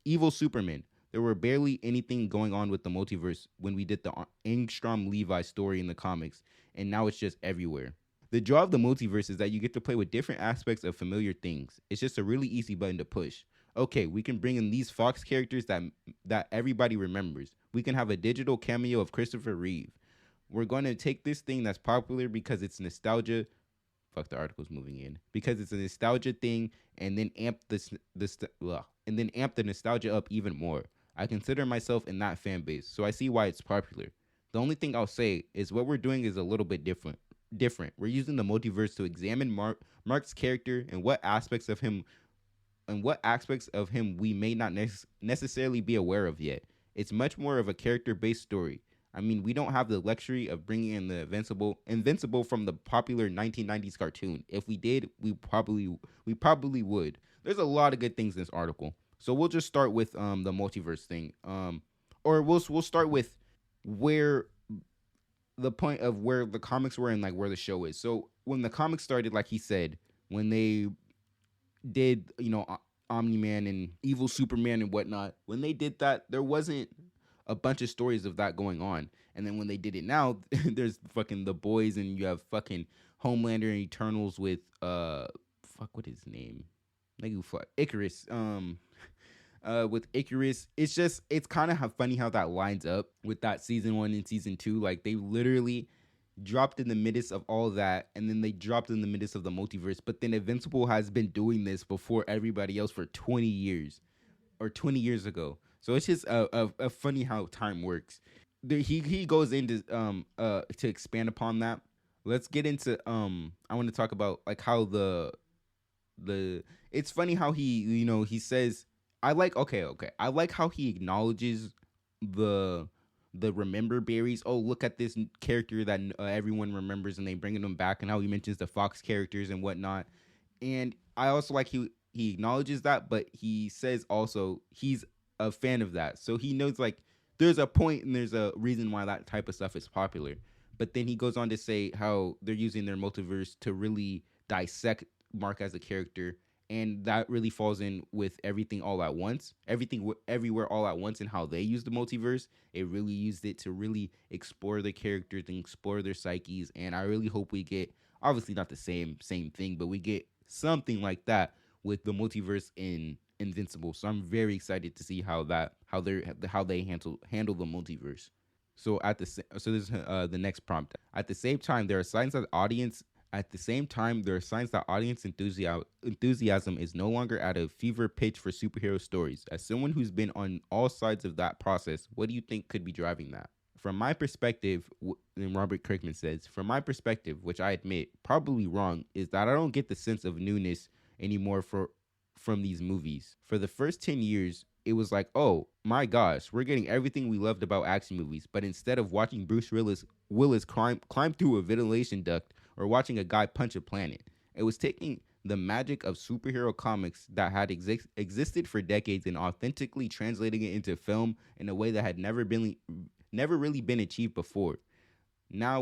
evil Superman. There were barely anything going on with the multiverse when we did the Angstrom Levi story in the comics, and now it's just everywhere. The draw of the multiverse is that you get to play with different aspects of familiar things. It's just a really easy button to push. Okay, we can bring in these Fox characters that everybody remembers. We can have a digital cameo of Christopher Reeve. We're going to take this thing that's popular because it's nostalgia. Fuck, the article's moving in. Because it's a nostalgia thing, and then amp the nostalgia up even more. I consider myself in that fan base, so I see why it's popular. The only thing I'll say is what we're doing is a little bit different. We're using the multiverse to examine Mark's character and what aspects of him we may not necessarily be aware of yet. It's much more of a character-based story. I mean, we don't have the luxury of bringing in the Invincible from the popular 1990s cartoon. If we did, we probably would. There's a lot of good things in this article. So we'll just start with the multiverse thing. Or we'll start with where the point of where the comics were and like where the show is. So when the comics started, like he said, when they did, Omni-Man and Evil Superman and whatnot, when they did that, there wasn't a bunch of stories of that going on. And then when they did it now, there's fucking the boys, and you have fucking Homelander and Eternals with what is his name? Like Icarus. With Icarus, it's kind of funny how that lines up with that season 1 and season 2. Like they literally dropped in the midst of all that, and then they dropped in the midst of the multiverse. But then Invincible has been doing this before everybody else for 20 years, or 20 years ago. So it's just a funny how time works. He goes into to expand upon that. Let's get into I want to talk about like how the it's funny how he says I like how he acknowledges the remember berries. Oh, look at this character that everyone remembers, and they bringing them back, and how he mentions the Fox characters and whatnot. And I also like he acknowledges that, but he says also he's a fan of that, so he knows like there's a point and there's a reason why that type of stuff is popular. But then he goes on to say how they're using their multiverse to really dissect Mark as a character, and that really falls in with everything all at once, everywhere all at once, and how they use the multiverse. It really used it to really explore the characters and explore their psyches, and I really hope we get, obviously not the same thing, but we get something like that with the multiverse in Invincible. So I'm very excited to see how they handle the multiverse. So this is the next prompt. At the same time, there are signs that audience enthusiasm is no longer at a fever pitch for superhero stories. As someone who's been on all sides of that process, what do you think could be driving that? From my perspective, and Robert Kirkman says, from my perspective, which I admit probably wrong, is that I don't get the sense of newness anymore from these movies. For the first 10 years, it was like, oh my gosh, we're getting everything we loved about action movies. But instead of watching Bruce Willis climb through a ventilation duct or watching a guy punch a planet, it was taking the magic of superhero comics that had existed for decades and authentically translating it into film in a way that had never really been achieved before. Now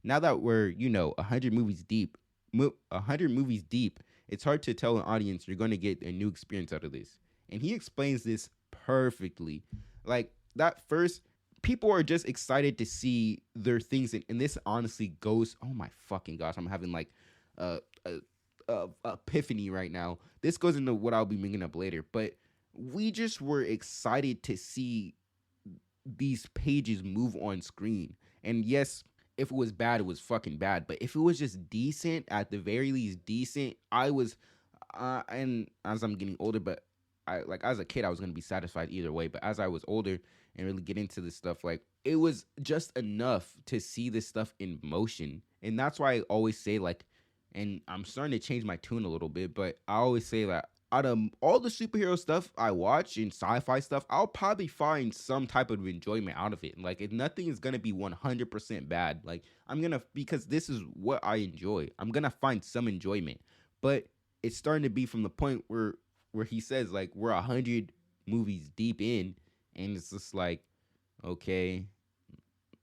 now that we're 100 movies deep, 100 movies deep, it's hard to tell an audience you're going to get a new experience out of this. And he explains this perfectly. Like that first, people are just excited to see their things, and this honestly goes. Oh my fucking gosh, I'm having like a, epiphany right now. This goes into what I'll be bringing up later, but we just were excited to see these pages move on screen. And yes, if it was bad, it was fucking bad. But if it was just decent, at the very least decent, I was. And as I'm getting older, but I like as a kid, I was gonna be satisfied either way. But as I was older and really get into this stuff, like it was just enough to see this stuff in motion. And that's why I always say like, and I'm starting to change my tune a little bit, but I always say that out of all the superhero stuff I watch and sci-fi stuff, I'll probably find some type of enjoyment out of it. Like, if nothing is gonna be 100% bad, like because this is what I enjoy, I'm gonna find some enjoyment. But it's starting to be from the point where he says like we're 100 movies deep in, and it's just like, okay,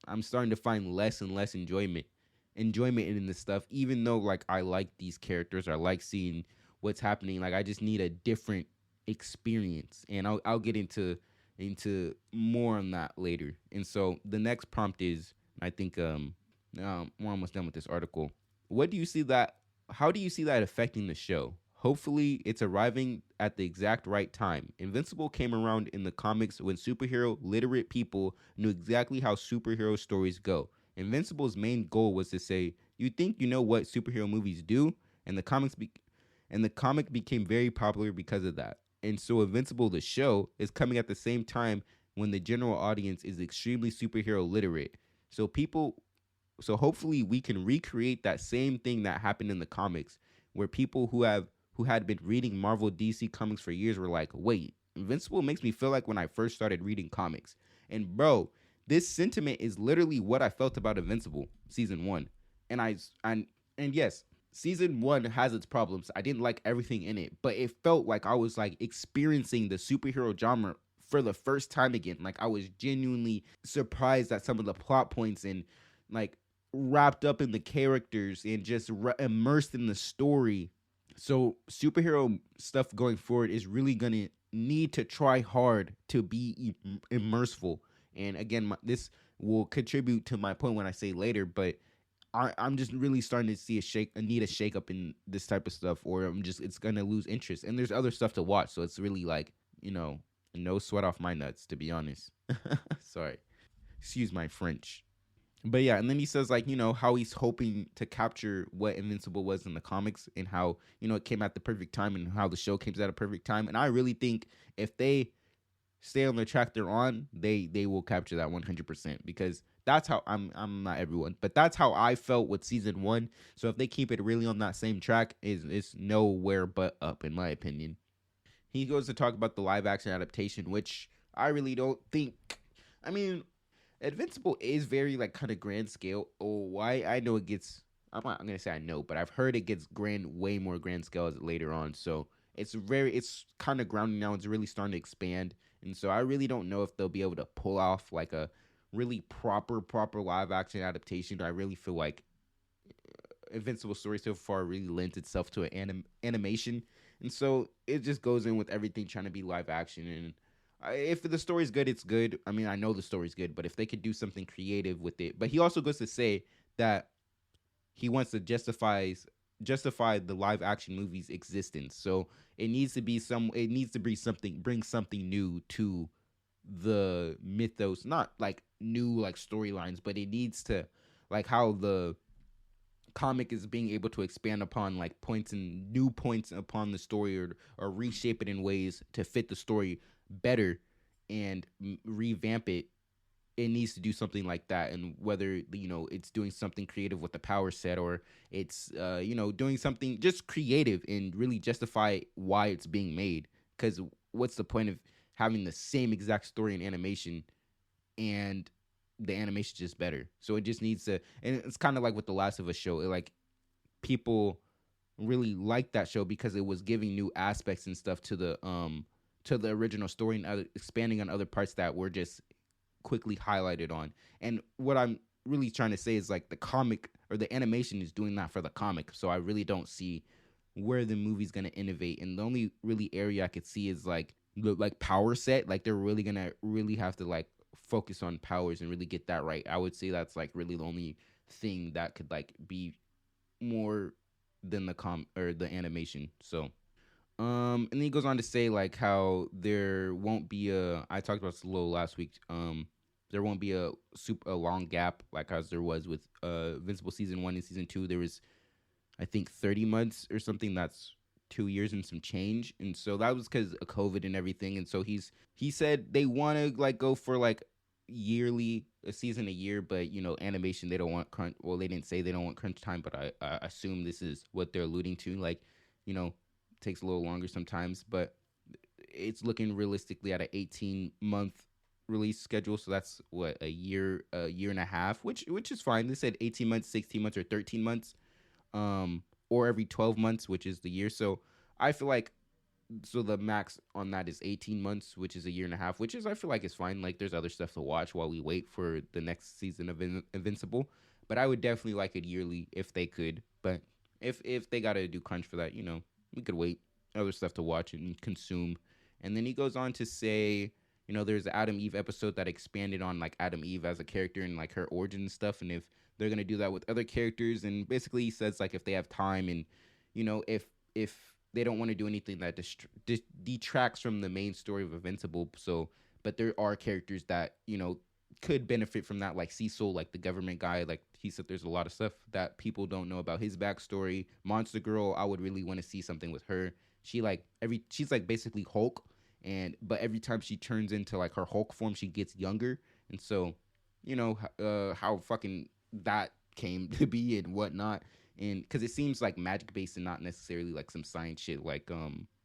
I'm starting to find less and less enjoyment in this stuff, even though like I like these characters, I like seeing what's happening. Like I just need a different experience, and I'll get into more on that later. And so the next prompt is, I think we're almost done with this article. How do you see that affecting the show? Hopefully, it's arriving at the exact right time. Invincible came around in the comics when superhero literate people knew exactly how superhero stories go. Invincible's main goal was to say, "You think you know what superhero movies do?" And the comic became very popular because of that. And so Invincible the show is coming at the same time when the general audience is extremely superhero literate. So hopefully we can recreate that same thing that happened in the comics, where people who had been reading Marvel DC comics for years were like, "Wait, Invincible makes me feel like when I first started reading comics." And bro, this sentiment is literally what I felt about Invincible season 1. And yes, season 1 has its problems. I didn't like everything in it, but it felt like I was like experiencing the superhero genre for the first time again. Like I was genuinely surprised at some of the plot points, and like wrapped up in the characters, and just immersed in the story. So superhero stuff going forward is really gonna need to try hard to be immerseful. And again, this will contribute to my point when I say later, but I'm just really starting to see a need a shake up in this type of stuff, or it's gonna lose interest. And there's other stuff to watch, so it's really like, no sweat off my nuts, to be honest. Sorry, excuse my French. But yeah, and then he says like, how he's hoping to capture what Invincible was in the comics, and how, it came at the perfect time, and how the show came at a perfect time. And I really think if they stay on the track they're on, they will capture that 100%, because that's how I'm not everyone, but that's how I felt with season 1. So if they keep it really on that same track, it's nowhere but up, in my opinion. He goes to talk about the live action adaptation, which I really don't think, I mean, Invincible is very like kind of grand scale. Oh, I know it gets. I'm gonna say I know, but I've heard it gets way more grand scale as later on. So it's kind of grounding now. It's really starting to expand, and so I really don't know if they'll be able to pull off like a really proper live action adaptation. I really feel like Invincible story so far really lends itself to an animation, and so it just goes in with everything trying to be live action. And if the story's good, it's good. I mean, I know the story's good, but if they could do something creative with it. But he also goes to say that he wants to justify the live action movie's existence. So it needs to bring something new to the mythos, not like new like storylines, but it needs to, like how the comic is being able to expand upon like new points upon the story, or reshape it in ways to fit the story better, and revamp it. It needs to do something like that. And whether it's doing something creative with the power set, or it's doing something just creative and really justify why it's being made. Because what's the point of having the same exact story in animation, and the animation just better? So it just needs to, and it's kind of like with the Last of Us show, people really liked that show because it was giving new aspects and stuff to the original story, and expanding on other parts that were just quickly highlighted on. And what I'm really trying to say is like the comic or the animation is doing that for the comic. So I really don't see where the movie's gonna innovate. And the only really area I could see is like the like power set. Like they're really gonna really have to like focus on powers and really get that right. I would say that's like really the only thing that could like be more than the or the animation. So and then he goes on to say like how there won't be a. I talked about this a little last week. There won't be a long gap like as there was with Invincible season 1 and season 2. There was I think 30 months or something. That's 2 years and some change. And so that was because of COVID and everything. And so he said they want to like go for like yearly a season a year, but you know animation they don't want crunch. Well, they didn't say they don't want crunch time, but I assume this is what they're alluding to. Like you know takes a little longer sometimes, but it's looking realistically at an 18-month release schedule. So that's what a year and a half, which is fine. They said 18 months, 16 months, or 13 months, or every 12 months, which is the year. So I feel like the max on that is 18 months, which is a year and a half, which is I feel like it's fine. Like there's other stuff to watch while we wait for the next season of Invincible, but I would definitely like it yearly if they could. But if they got to do crunch for that, we could wait. Other stuff to watch and consume. And then he goes on to say, there's the Adam Eve episode that expanded on like Adam Eve as a character and like her origin and stuff. And if they're gonna do that with other characters, and basically he says like if they have time and if they don't want to do anything that detracts from the main story of Invincible. So, but there are characters that could benefit from that, like Cecil, like the government guy. Like he said, there's a lot of stuff that people don't know about his backstory. Monster Girl, I would really want to see something with her. She's like basically Hulk, but every time she turns into like her Hulk form, she gets younger, and so how fucking that came to be and whatnot, and because it seems like magic based and not necessarily like some science shit like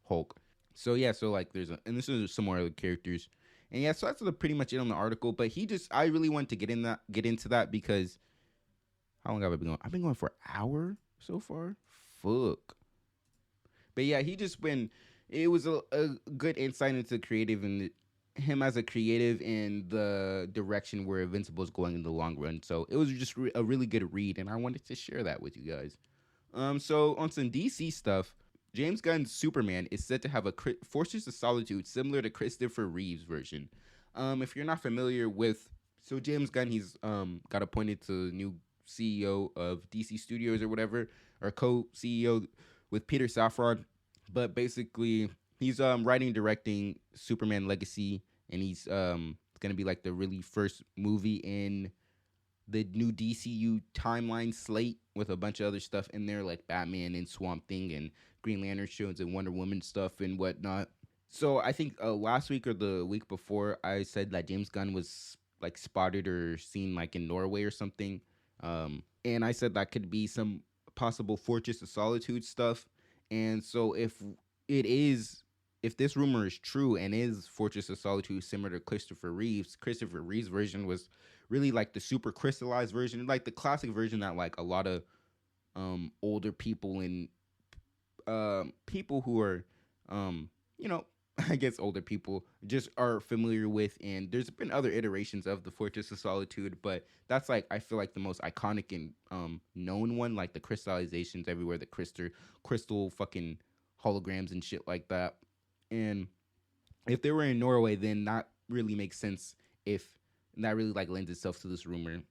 Hulk. So yeah, so like and this is some more other characters. And yeah, so that's pretty much it on the article. But I really wanted to get into that because how long have I been going? I've been going for an hour so far. Fuck. But yeah, it was a good insight into creative and him as a creative and the direction where Invincible is going in the long run. So it was just a really good read, and I wanted to share that with you guys. So on some DC stuff, James Gunn's Superman is said to have a Fortress of Solitude similar to Christopher Reeve's version. If you're not familiar with, so James Gunn, he's got appointed to new CEO of DC Studios or whatever, or co-CEO with Peter Safran. But basically, he's writing and directing Superman Legacy, and he's gonna be like the really first movie in the new DCU timeline slate with a bunch of other stuff in there, like Batman and Swamp Thing and Green Lantern shows and Wonder Woman stuff and whatnot. So I think last week or the week before, I said that James Gunn was like spotted or seen like in Norway or something. And I said that could be some possible Fortress of Solitude stuff. And so if this rumor is true and is Fortress of Solitude similar to Christopher Reeve's version was really like the super crystallized version, like the classic version that like a lot of older people and people who are I guess older people just are familiar with. And there's been other iterations of the Fortress of Solitude, but that's like I feel like the most iconic and known one, like the crystallizations everywhere, the crystal fucking holograms and shit like that. And if they were in Norway, then that really makes sense. If that really like lends itself to this rumor,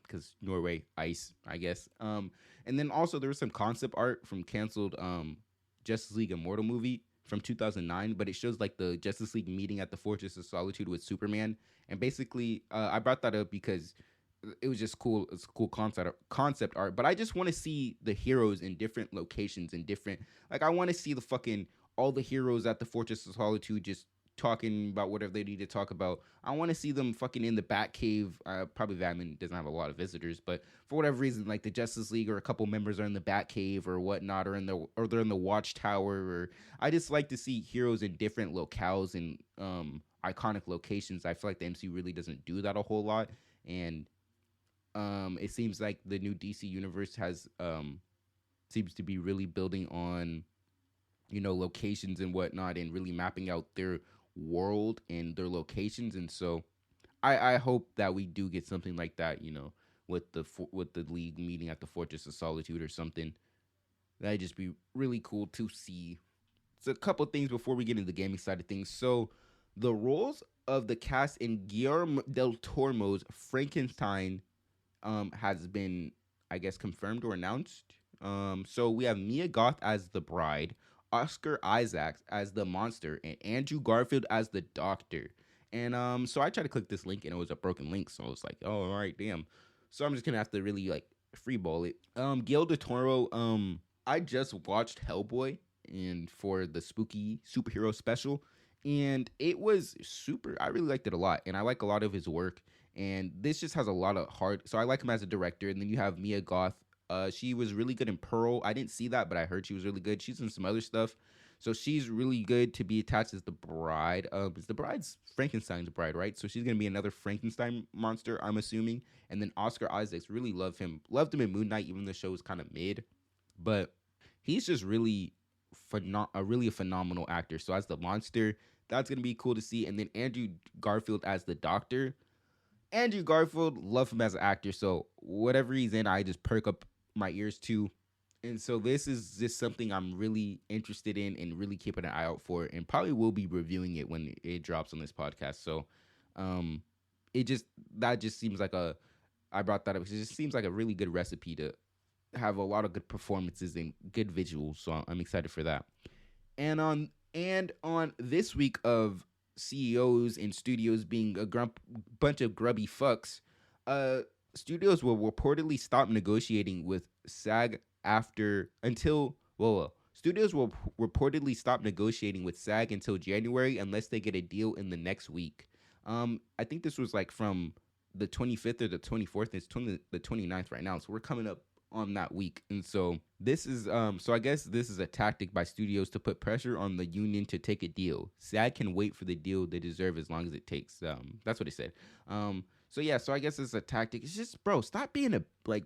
because Norway, ice, I guess. And then also there was some concept art from canceled Justice League Immortal movie from 2009, but it shows like the Justice League meeting at the Fortress of Solitude with Superman. And basically, I brought that up because it was just cool. It's cool concept art, but I just want to see the heroes in different locations and different. Like I want to see all the heroes at the Fortress of Solitude just talking about whatever they need to talk about. I want to see them fucking in the Batcave. Probably Batman doesn't have a lot of visitors, but for whatever reason, like the Justice League or a couple members are in the Batcave or whatnot, or they're in the Watchtower. Or I just like to see heroes in different locales and iconic locations. I feel like the MC really doesn't do that a whole lot, and it seems like the new DC universe seems to be really building on locations and whatnot, and really mapping out their world and their locations. And so I hope that we do get something like that. with the league meeting at the Fortress of Solitude or something. That'd just be really cool to see. So a couple things before we get into the gaming side of things. So the roles of the cast in Guillermo del Toro's Frankenstein has been, I guess, confirmed or announced. So we have Mia Goth as the bride, Oscar Isaacs as the monster, and Andrew Garfield as the doctor. And so I tried to click this link and it was a broken link. So I was like, oh, all right, damn. So I'm just gonna have to really like freeball it. Guillermo del Toro. I just watched Hellboy and for the spooky superhero special, and it was super. I really liked it a lot, and I like a lot of his work. And this just has a lot of heart. So I like him as a director. And then you have Mia Goth. She was really good in Pearl. I didn't see that, but I heard she was really good. She's in some other stuff. So she's really good to be attached as the bride. Is the bride's Frankenstein's bride, right? So she's gonna be another Frankenstein monster, I'm assuming. And then Oscar Isaacs, really love him. Loved him in Moon Knight, even though the show was kind of mid. But he's just really a phenomenal actor. So as the monster, that's gonna be cool to see. And then Andrew Garfield as the doctor. Andrew Garfield, love him as an actor. So whatever he's in, I just perk up my ears to. And so this is just something I'm really interested in and really keeping an eye out for, and probably will be reviewing it when it drops on this podcast. So that just seems like I brought that up. It just seems like a really good recipe to have a lot of good performances and good visuals. So I'm excited for that. And on this week of CEOs and studios being a bunch of grubby fucks, studios will reportedly stop negotiating with SAG studios will reportedly stop negotiating with SAG until January unless they get a deal in the next week. I think this was like from the 25th or the 24th. It's the 29th right now, so we're coming up on that week. And so this is so I guess this is a tactic by studios to put pressure on the union to take a deal. SAG can wait for the deal they deserve as long as it takes. That's what he said. So yeah, so I guess it's a tactic. It's just, bro, stop being a like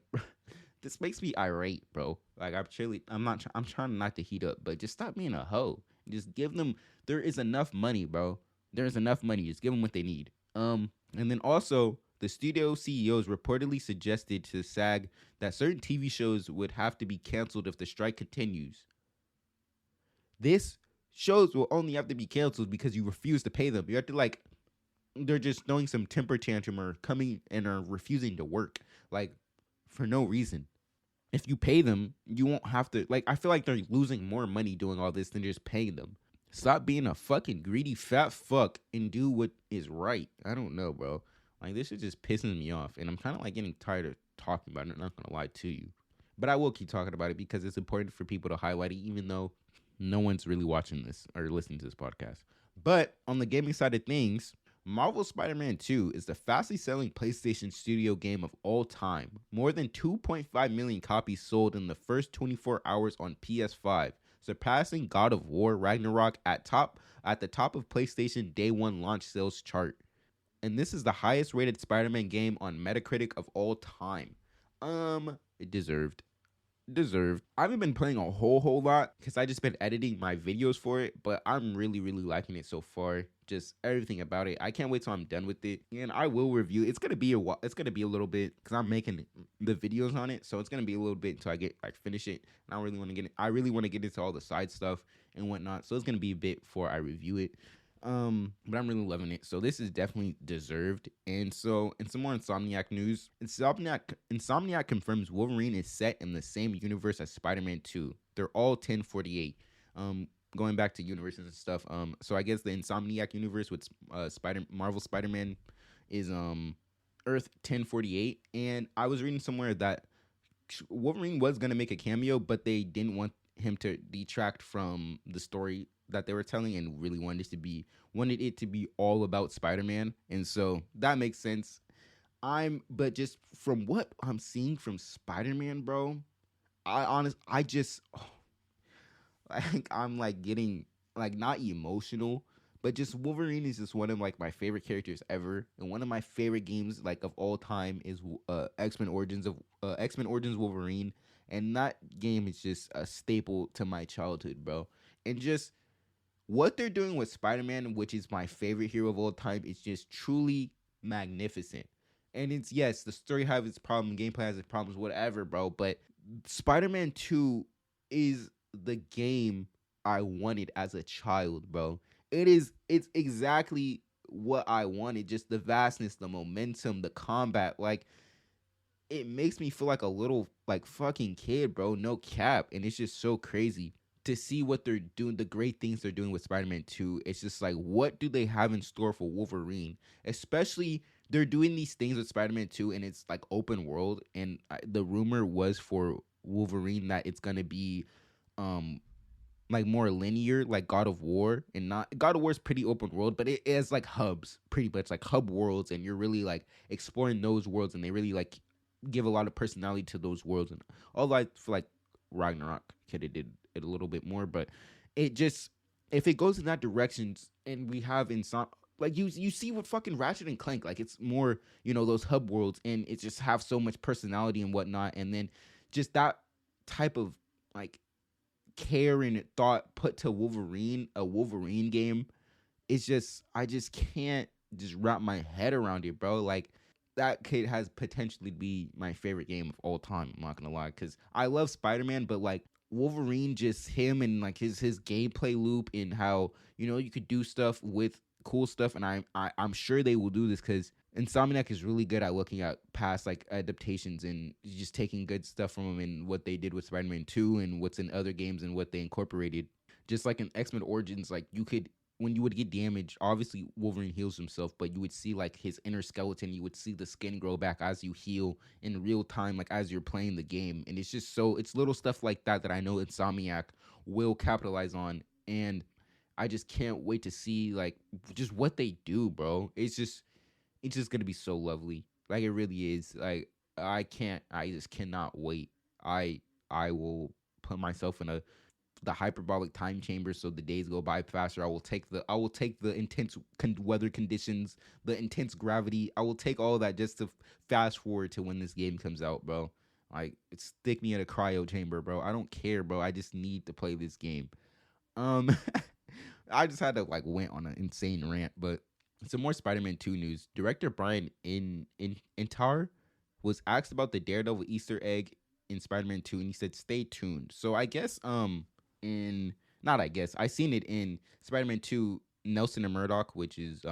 this makes me irate, bro. Like I'm trying not to heat up, but just stop being a hoe. Just give them, there is enough money, bro. There's enough money. Just give them what they need. And then also the studio CEOs reportedly suggested to SAG that certain TV shows would have to be canceled if the strike continues. This shows will only have to be canceled because you refuse to pay them. You have to they're just throwing some temper tantrum or coming and are refusing to work for no reason. If you pay them, you won't have to I feel like they're losing more money doing all this than just paying them. Stop being a fucking greedy fat fuck and do what is right. I don't know, bro. This is just pissing me off, and I'm kind of getting tired of talking about it. I'm not gonna lie to you, but I will keep talking about it because it's important for people to highlight it, even though no one's really watching this or listening to this podcast. But on the gaming side of things, Marvel Spider-Man 2 is the fastest selling PlayStation Studio game of all time. More than 2.5 million copies sold in the first 24 hours on PS5, surpassing God of War Ragnarok at the top of PlayStation Day 1 launch sales chart. And this is the highest rated Spider-Man game on Metacritic of all time. It deserved. I haven't been playing a whole lot because I just been editing my videos for it, but I'm really liking it so far. Just everything about it. I can't wait till I'm done with it, and I will review. It's gonna be a little bit because I'm making the videos on it, so it's gonna be a little bit until I get finish it. And I really want to get into all the side stuff and whatnot. So it's gonna be a bit before I review it. But I'm really loving it. So this is definitely deserved. And so, in some more Insomniac news, Insomniac confirms Wolverine is set in the same universe as Spider-Man 2. They're all 1048. Going back to universes and stuff. So I guess the Insomniac universe with Marvel Spider-Man is Earth 1048. And I was reading somewhere that Wolverine was gonna make a cameo, but they didn't want him to detract from the story that they were telling, and really wanted it to be all about Spider-Man. And so that makes sense. But just from what I'm seeing from Spider-Man, bro, I'm getting not emotional, but just Wolverine is just one of my favorite characters ever, and one of my favorite games of all time is X-Men Origins Wolverine, and that game is just a staple to my childhood, bro. And just what they're doing with Spider-Man, which is my favorite hero of all time, is just truly magnificent. And it's, yes, the story has its problem, gameplay has its problems, whatever, bro. But Spider-Man 2 is the game I wanted as a child, bro. It's exactly what I wanted. Just the vastness, the momentum, the combat. Like, it makes me feel like a little like fucking kid, bro. No cap. And it's just so crazy to see what they're doing, the great things they're doing with Spider-Man 2. It's just like, what do they have in store for Wolverine? Especially, they're doing these things with Spider-Man 2 and it's like open world. And the rumor was for Wolverine that it's gonna be um like more linear, like God of War. And not God of War is pretty open world, but it has like hubs, pretty much like hub worlds, and you're really like exploring those worlds, and they really like give a lot of personality to those worlds. And although I feel like Ragnarok could have did it a little bit more, but it just, if it goes in that direction, and we have in some, like, you see with fucking Ratchet and Clank, like it's more, those hub worlds, and it just have so much personality and whatnot. And then just that type of like care and thought put to Wolverine, a Wolverine game, it's just, I just can't just wrap my head around it, bro. Like, that kid has potentially be my favorite game of all time. I'm not gonna lie, because I love Spider-Man, but like Wolverine, just him and like his gameplay loop, and how you could do stuff with cool stuff. And I'm sure they will do this, because Insomniac is really good at looking at past like adaptations and just taking good stuff from them, and what they did with Spider-Man 2 and what's in other games and what they incorporated. Just like in X-Men Origins, like you could, when you would get damaged, obviously Wolverine heals himself, but you would see like his inner skeleton. You would see the skin grow back as you heal in real time, like as you're playing the game. And it's just it's little stuff like that that I know Insomniac will capitalize on. And I just can't wait to see like just what they do, bro. It's just gonna be so lovely. Like, it really is. Like, I just cannot wait. I I will put myself in the hyperbolic time chamber so the days go by faster. I will take the intense weather conditions, the intense gravity. I will take all that just to fast forward to when this game comes out, bro. Like, stick me in a cryo chamber, bro. I don't care, bro. I just need to play this game. Um, I just had to like went on an insane rant, but some more Spider-Man 2 news. Director Brian Intar was asked about the Daredevil Easter egg in Spider-Man 2, and he said, "Stay tuned." So I guess in not I guess I seen it in Spider-Man 2. Nelson and Murdoch, which is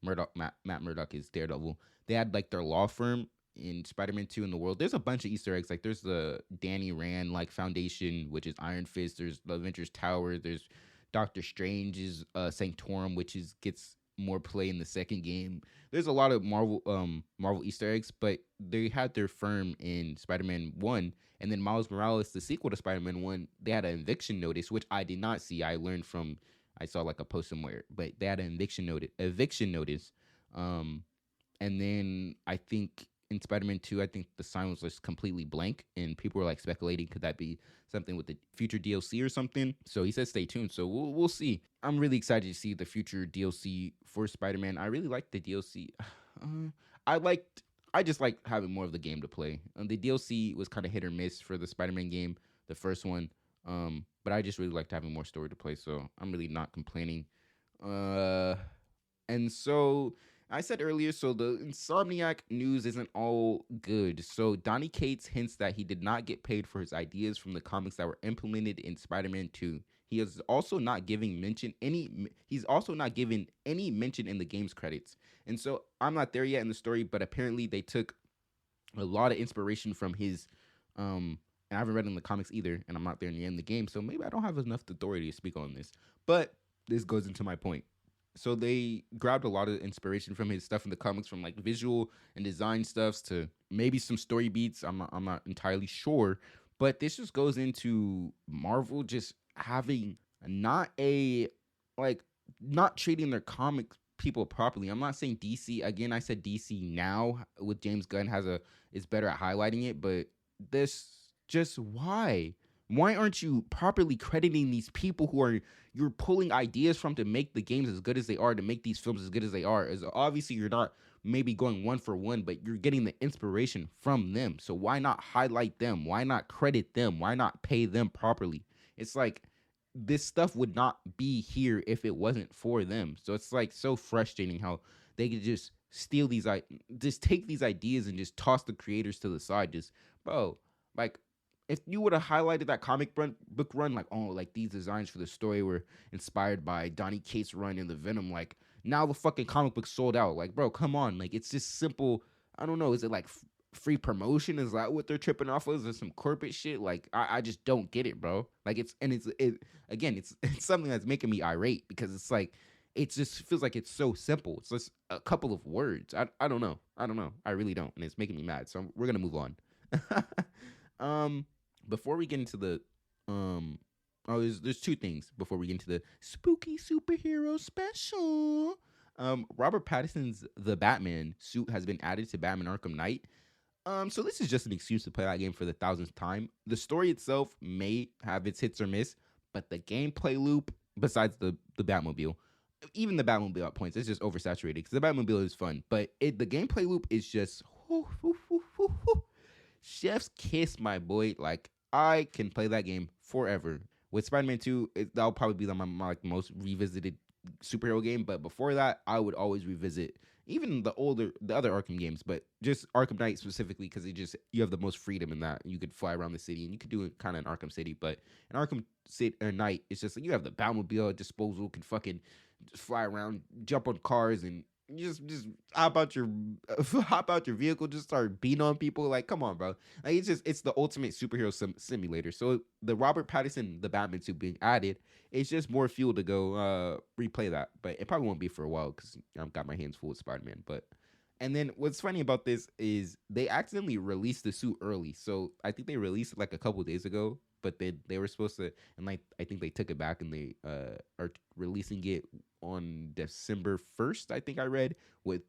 Murdoch, Matt Murdoch is Daredevil. They had like their law firm in Spider-Man 2 in the world. There's a bunch of Easter eggs. Like, there's the Danny Rand like foundation, which is Iron Fist. There's the Avengers Tower. There's Doctor Strange's Sanctorum, which gets more play in the second game. There's a lot of Marvel Easter eggs, but they had their firm in Spider-Man 1, and then Miles Morales, the sequel to Spider-Man 1, they had an eviction notice, which I did not see. I saw like a post somewhere, but they had an eviction notice. And then I think in Spider-Man 2, I think the sign was just completely blank, and people were like speculating, could that be something with the future DLC or something? So he said stay tuned. So we'll see. I'm really excited to see the future DLC for Spider-Man. I really liked the DLC. I just like having more of the game to play. The DLC was kind of hit or miss for the Spider-Man game, the first one. But I just really liked having more story to play, so I'm really not complaining. And so I said earlier, so the Insomniac news isn't all good. So Donny Cates hints that he did not get paid for his ideas from the comics that were implemented in Spider-Man 2. He is also not giving he's also not given any mention in the game's credits. And so I'm not there yet in the story, but apparently they took a lot of inspiration from his and I haven't read in the comics either, and I'm not there in the game, so maybe I don't have enough authority to speak on this. But this goes into my point. So they grabbed a lot of inspiration from his stuff in the comics, from like visual and design stuffs to maybe some story beats. I'm not entirely sure, but this just goes into Marvel just having not a like not treating their comic people properly. I'm not saying DC again. I said DC now with James Gunn is better at highlighting it, but this just why aren't you properly crediting these people you're pulling ideas from to make the games as good as they are, to make these films as good as they are? As obviously you're not maybe going one for one, but you're getting the inspiration from them. So why not highlight them? Why not credit them? Why not pay them properly? It's like this stuff would not be here if it wasn't for them. So it's like so frustrating how they could just steal these just take these ideas and just toss the creators to the side. Just bro, like if you would have highlighted that book run, like, oh, like these designs for the story were inspired by Donny Cates' run in the Venom, like now the fucking comic book sold out. Like, bro, come on. Like, it's just simple. I don't know. Is it like free promotion? Is that what they're tripping off of? Is there some corporate shit? Like, I just don't get it, bro. Like, it's again, it's something that's making me irate because it's like it just feels like it's so simple. It's just a couple of words. I don't know. I don't know. I really don't, and it's making me mad. So we're gonna move on. Before we get into the there's two things before we get into the spooky superhero special. Robert Pattinson's The Batman suit has been added to Batman Arkham Knight. So this is just an excuse to play that game for the 1000th time. The story itself may have its hits or miss, but the gameplay loop, besides the Batmobile, even the Batmobile at points, it's just oversaturated because the Batmobile is fun, but the gameplay loop is just chef's kiss, my boy. Like, I can play that game forever. With Spider-Man 2, that'll probably be my like most revisited superhero game. But before that, I would always revisit even the other Arkham games, but just Arkham Knight specifically because you have the most freedom in that. You could fly around the city, and you could do it kind of in Arkham City, but in Arkham City or Knight, it's just like you have the Batmobile at disposal, can fucking just fly around, jump on cars, and just hop out your vehicle, just start beating on people. Like, come on, bro. Like, it's the ultimate superhero simulator. So the Robert Pattinson, the Batman suit being added, it's just more fuel to go replay that. But it probably won't be for a while because I've got my hands full with Spider-Man. And then what's funny about this is they accidentally released the suit early. So I think they released it like a couple days ago, but they were supposed to, and like I think they took it back and they are releasing it on December 1st, I think I read, with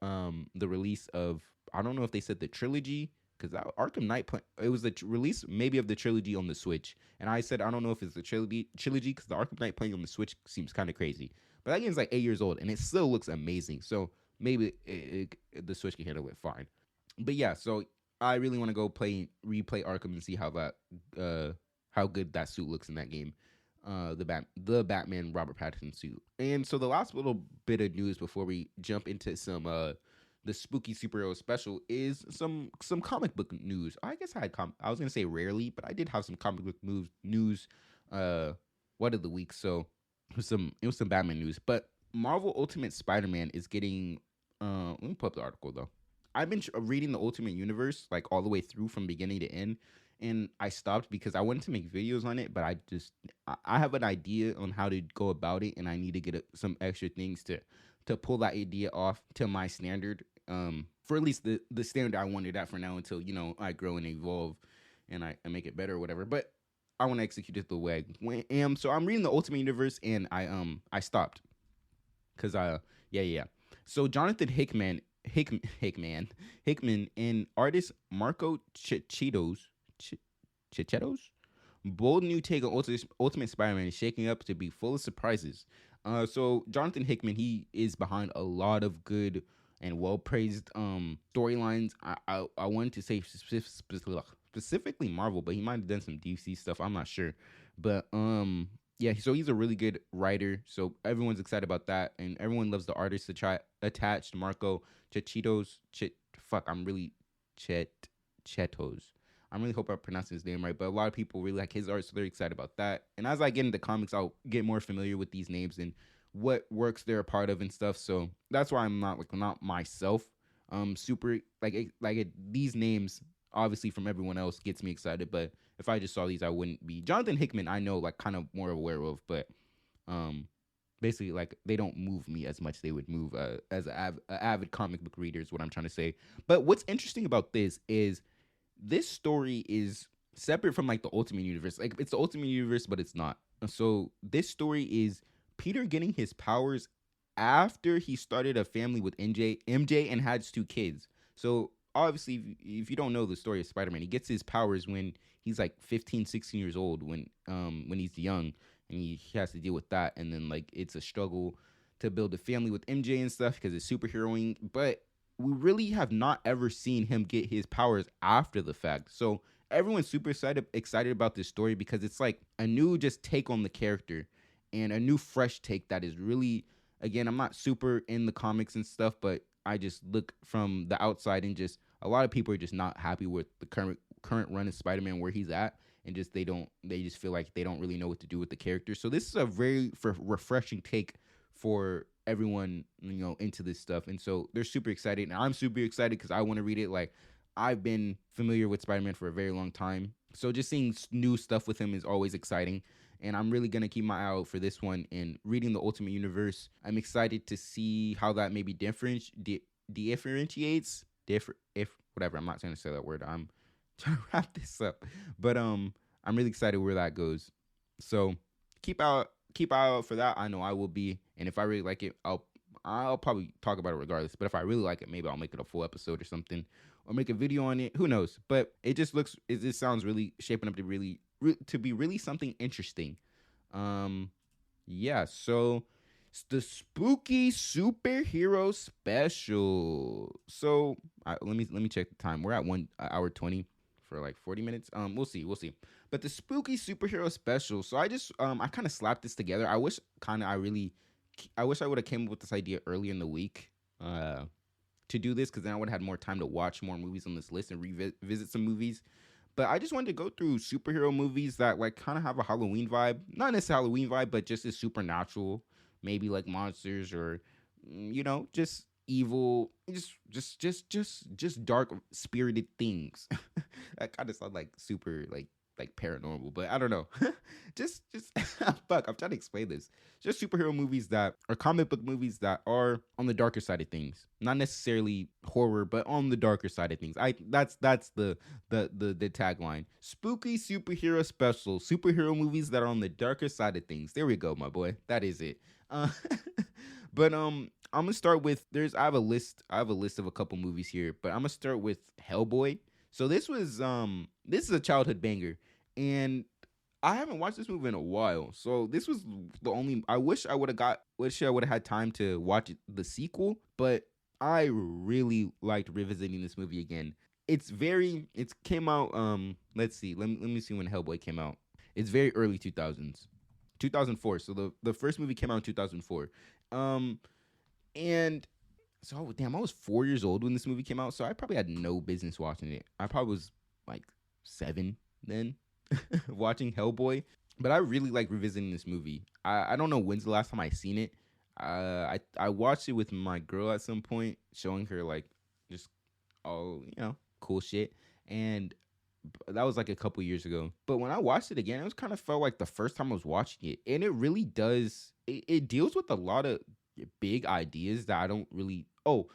the release of, I don't know if they said the trilogy, because Arkham Knight, it was the release maybe of the trilogy on the Switch. And I said, I don't know if it's the trilogy because the Arkham Knight playing on the Switch seems kind of crazy. But that game's like 8 years old and it still looks amazing. So maybe the Switch can handle it fine. But yeah, so I really want to go replay Arkham and see how good that suit looks in that game. The Batman Robert Pattinson suit. And so the last little bit of news before we jump into some the spooky superhero special is some comic book news. I guess I was gonna say rarely, but I did have some comic book news what of the week. So it was some Batman news. But Marvel Ultimate Spider-Man is getting let me pull up the article though. I've been reading the Ultimate Universe like all the way through from beginning to end, and I stopped because I wanted to make videos on it, but I have an idea on how to go about it, and I need to get some extra things to pull that idea off to my standard, for at least the standard I wanted at for now until, you know, I grow and evolve and I make it better or whatever. But I want to execute it the way I am. So I'm reading the Ultimate Universe, and I stopped because yeah. So Jonathan Hickman and artist Marco Chechetos, bold new take on Ultimate Spider-Man is shaking up to be full of surprises. So Jonathan Hickman, he is behind a lot of good and well-praised storylines. I wanted to say specifically Marvel, but he might have done some DC stuff. I'm not sure. But yeah, so he's a really good writer. So everyone's excited about that, and everyone loves the artist attached Marco Chechetos. Chetos. I really hope I pronounced his name right, but a lot of people really like his art, so they're excited about that. And as I get into comics, I'll get more familiar with these names and what works they're a part of and stuff. So that's why I'm not myself super these names obviously from everyone else gets me excited, but if I just saw these I wouldn't be. Jonathan Hickman I know like kind of more aware of, but basically like they don't move me as much they would move as an avid comic book reader is what I'm trying to say. But what's interesting about this is this story is separate from like the Ultimate Universe. Like it's the Ultimate Universe, but it's not. So this story is Peter getting his powers after he started a family with MJ and had 2 kids. So obviously, if you don't know the story of Spider-Man, he gets his powers when he's like 15, 16 years old, when he's young, and he has to deal with that. And then like it's a struggle to build a family with MJ and stuff because it's superheroing. But we really have not ever seen him get his powers after the fact. So everyone's super excited about this story because it's like a new just take on the character and a new fresh take that is really, again, I'm not super in the comics and stuff, but I just look from the outside and just a lot of people are just not happy with the current run of Spider-Man where he's at, and just they just feel like they don't really know what to do with the character. So this is a very refreshing take for everyone, into this stuff, and so they're super excited, and I'm super excited because I want to read it. Like, I've been familiar with Spider-Man for a very long time, so just seeing new stuff with him is always exciting. And I'm really gonna keep my eye out for this one. And reading the Ultimate Universe, I'm excited to see how that maybe differentiates. If whatever, I'm not trying to say that word. I'm trying to wrap this up, but I'm really excited where that goes. So keep eye out for that. I know I will be, and if I really like it, I'll probably talk about it regardless. But if I really like it, maybe I'll make it a full episode or something, or make a video on it. Who knows? But it just sounds really shaping up to be really something interesting. Yeah, so it's the spooky superhero special. So let me check the time. We're at 1 hour 20 for like 40 minutes. We'll see. But the spooky superhero special. So I just I kind of slapped this together. I wish I would have came up with this idea earlier in the week. To do this, because then I would have had more time to watch more movies on this list and revisit some movies. But I just wanted to go through superhero movies that like kind of have a Halloween vibe. Not necessarily Halloween vibe, but just as supernatural. Maybe like monsters or, just evil, just dark spirited things. That kind of sounds like super like paranormal, but I don't know. just fuck, I'm trying to explain this. Just superhero movies that are comic book movies that are on the darker side of things. Not necessarily horror, but on the darker side of things. That's the tagline. Spooky superhero special. Superhero movies that are on the darker side of things. There we go, my boy. That is it. But I'm gonna start with I have a list of a couple movies here, but I'm gonna start with Hellboy. So this is a childhood banger, and I haven't watched this movie in a while. So this was the only. I wish I would have had time to watch the sequel, but I really liked revisiting this movie again. It came out. Let's see. Let me see when Hellboy came out. It's very early 2000s, 2004. So the first movie came out in 2004. And so, damn, I was 4 years old when this movie came out, so I probably had no business watching it. I probably was like 7 then, watching Hellboy. But I really like revisiting this movie. I don't know when's the last time I seen it. I watched it with my girl at some point, showing her like just all cool shit, and that was like a couple years ago. But when I watched it again, it was kind of felt like the first time I was watching it, and it really does. It deals with a lot of big ideas that I don't really. Oh,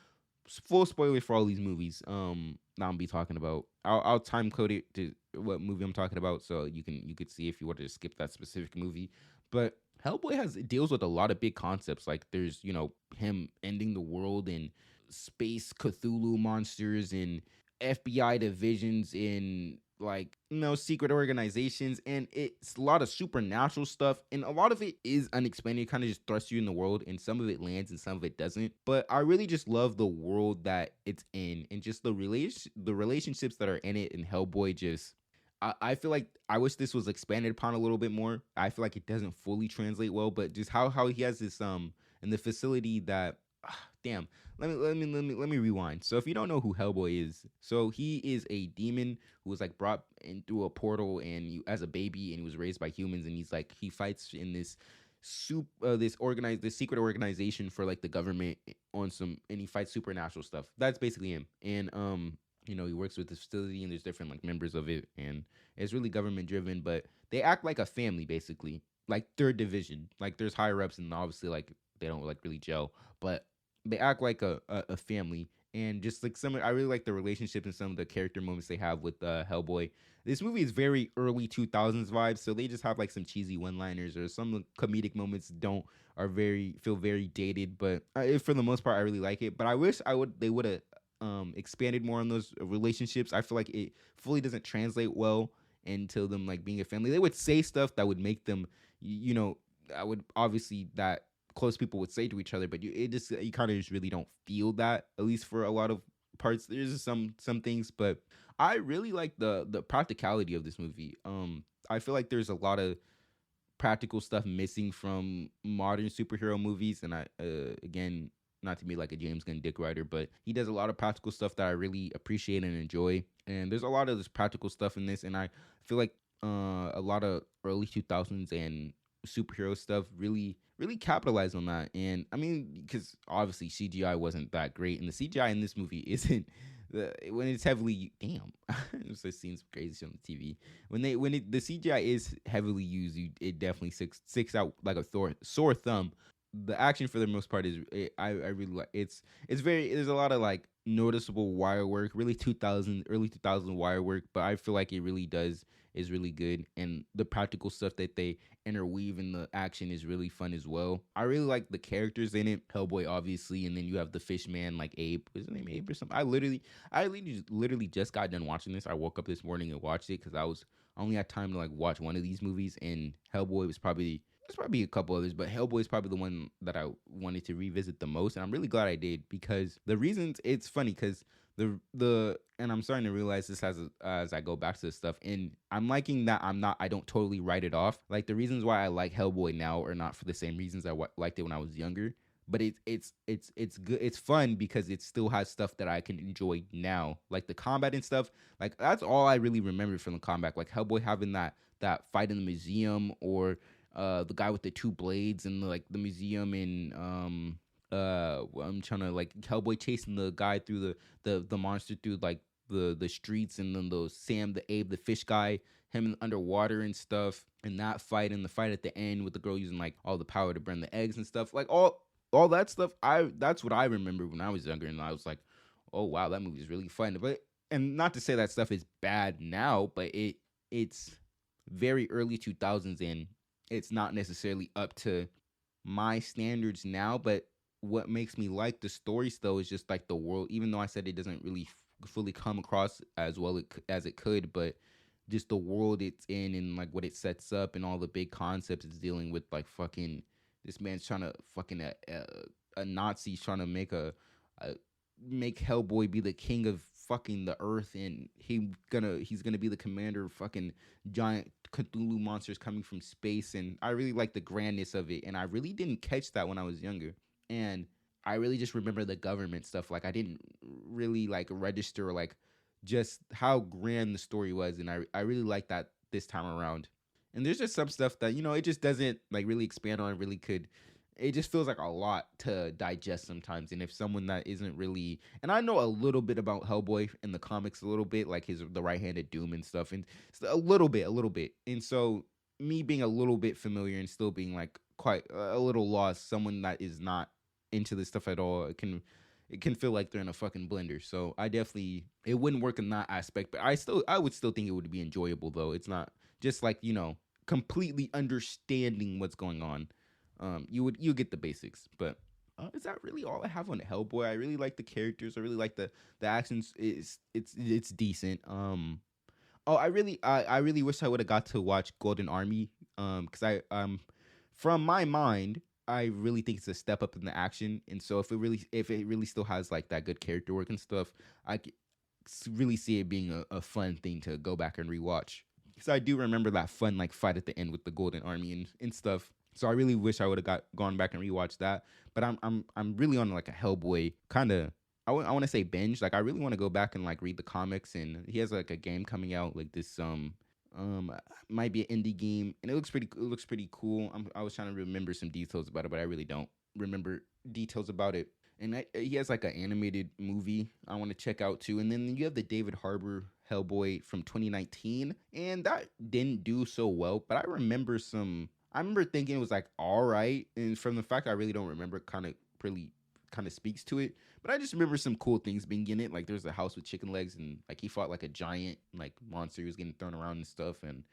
full spoiler for all these movies. Now I'm be talking about. I'll time code it to what movie I'm talking about, so you could see if you wanted to skip that specific movie. But Hellboy deals with a lot of big concepts. Like there's him ending the world and space Cthulhu monsters and FBI divisions in secret organizations, and it's a lot of supernatural stuff, and a lot of it is unexplained. It kind of just thrusts you in the world, and some of it lands and some of it doesn't. But I really just love the world that it's in, and just the relationships that are in it. And Hellboy just I feel like I wish this was expanded upon a little bit more. I feel like it doesn't fully translate well, but just how he has this in the facility that damn. Let me rewind. So if you don't know who Hellboy is, so he is a demon who was like brought in through a portal and as a baby, and he was raised by humans, and he fights in this this secret organization for like the government and he fights supernatural stuff. That's basically him. And he works with this facility, and there's different like members of it, and it's really government driven, but they act like a family basically, like third division. Like there's higher ups, and obviously like they don't like really gel, but they act like a family. And just like I really like the relationships and some of the character moments they have with Hellboy. This movie is very early 2000s vibes, so they just have like some cheesy one-liners, or some comedic moments feel very dated, but for the most part I really like it. But I wish they would have expanded more on those relationships. I feel like it fully doesn't translate well into them like being a family. They would say stuff that would make them, I would obviously that close people would say to each other, but you kind of just really don't feel that, at least for a lot of parts. There's some things, but I really like the practicality of this movie. I feel like there's a lot of practical stuff missing from modern superhero movies, and I again, not to be like a James Gunn dick rider, but he does a lot of practical stuff that I really appreciate and enjoy. And there's a lot of this practical stuff in this, and I feel like a lot of early 2000s and superhero stuff really capitalized on that. And I mean, because obviously CGI wasn't that great, and the CGI in this movie isn't when it's heavily it just seems crazy on the TV the CGI is heavily used. It definitely sticks out like a sore thumb. The action for the most part I really like. It's very, there's a lot of like noticeable wire work, really early 2000 wire work, but I feel like it really is really good, and the practical stuff that they interweave in the action is really fun as well. I really like the characters in it. Hellboy, obviously, and then you have the fish man, like Abe. Is his name Abe or something? I literally just got done watching this. I woke up this morning and watched it because I only had time to like watch one of these movies, and Hellboy was probably, there's probably a couple others, but Hellboy is probably the one that I wanted to revisit the most, and I'm really glad I did, because the reasons, it's funny because and I'm starting to realize this as I go back to this stuff, and I'm liking that I don't totally write it off. Like, the reasons why I like Hellboy now are not for the same reasons I liked it when I was younger, but it's good. It's fun because it still has stuff that I can enjoy now, like the combat and stuff. Like, that's all I really remember from the combat, like Hellboy having that fight in the museum, or the guy with the two blades in the museum, and I'm trying to, like, Hellboy chasing the guy through the monster through like the streets, and then the Abe, the fish guy, him underwater and stuff, and that fight, and the fight at the end with the girl using like all the power to burn the eggs and stuff, like all that stuff. That's what I remember when I was younger, and I was like, oh wow, that movie is really fun. But, and not to say that stuff is bad now, but it's very early 2000s, and it's not necessarily up to my standards now. But what makes me like the stories though is just like the world, even though I said it doesn't really fully come across as well as it could, but just the world it's in, and like what it sets up, and all the big concepts it's dealing with. Like, fucking, this man's trying to fucking a Nazi's trying to make Hellboy be the king of fucking the earth, and he's gonna be the commander of fucking giant Cthulhu monsters coming from space. And I really like the grandness of it, and I really didn't catch that when I was younger. And I really just remember the government stuff. Like, I didn't really like register like just how grand the story was, and I really like that this time around. And there's just some stuff that, it just doesn't like really expand on. It just feels like a lot to digest sometimes. And if someone that isn't really, and I know a little bit about Hellboy in the comics, a little bit, like the right-handed Doom and stuff, and a little bit. And so me being a little bit familiar and still being like quite a little lost, someone that is not into this stuff at all, it can feel like they're in a fucking blender. So it wouldn't work in that aspect, but I would still think it would be enjoyable though. It's not just like, completely understanding what's going on. You get the basics, but is that really all I have on Hellboy? I really like the characters. I really like the actions. It's decent. I really wish I would have got to watch Golden Army. Because from my mind, I really think it's a step up in the action. And so if it really still has like that good character work and stuff, I could really see it being a fun thing to go back and rewatch. Because I do remember that fun like fight at the end with the Golden Army and stuff. So I really wish I would have gone back and rewatched that. But I'm really on like a Hellboy kind of, I want to say binge. Like, I really want to go back and like read the comics, and he has like a game coming out, like this might be an indie game, and it looks pretty cool. I was trying to remember some details about it, but I really don't remember details about it. And he has like an animated movie I want to check out too. And then you have the David Harbour Hellboy from 2019, and that didn't do so well. But I remember thinking it was like all right, and from the fact I really don't remember, kind of speaks to it. But I just remember some cool things being in it. Like, there's a house with chicken legs, and like he fought like a giant like monster who was getting thrown around and stuff. And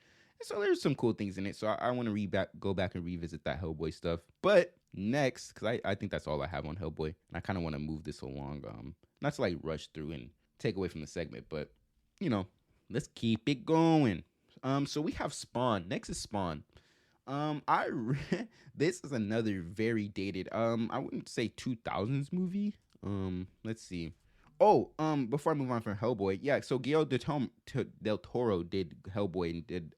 so there's some cool things in it. So I want to go back and revisit that Hellboy stuff. But next, because I think that's all I have on Hellboy, and I kind of want to move this along. Not to like rush through and take away from the segment, but let's keep it going. So we have Spawn. Next is Spawn. This is another very dated, I wouldn't say 2000s movie. Let's see. Before I move on from Hellboy, yeah, so Guillermo del Toro did Hellboy and did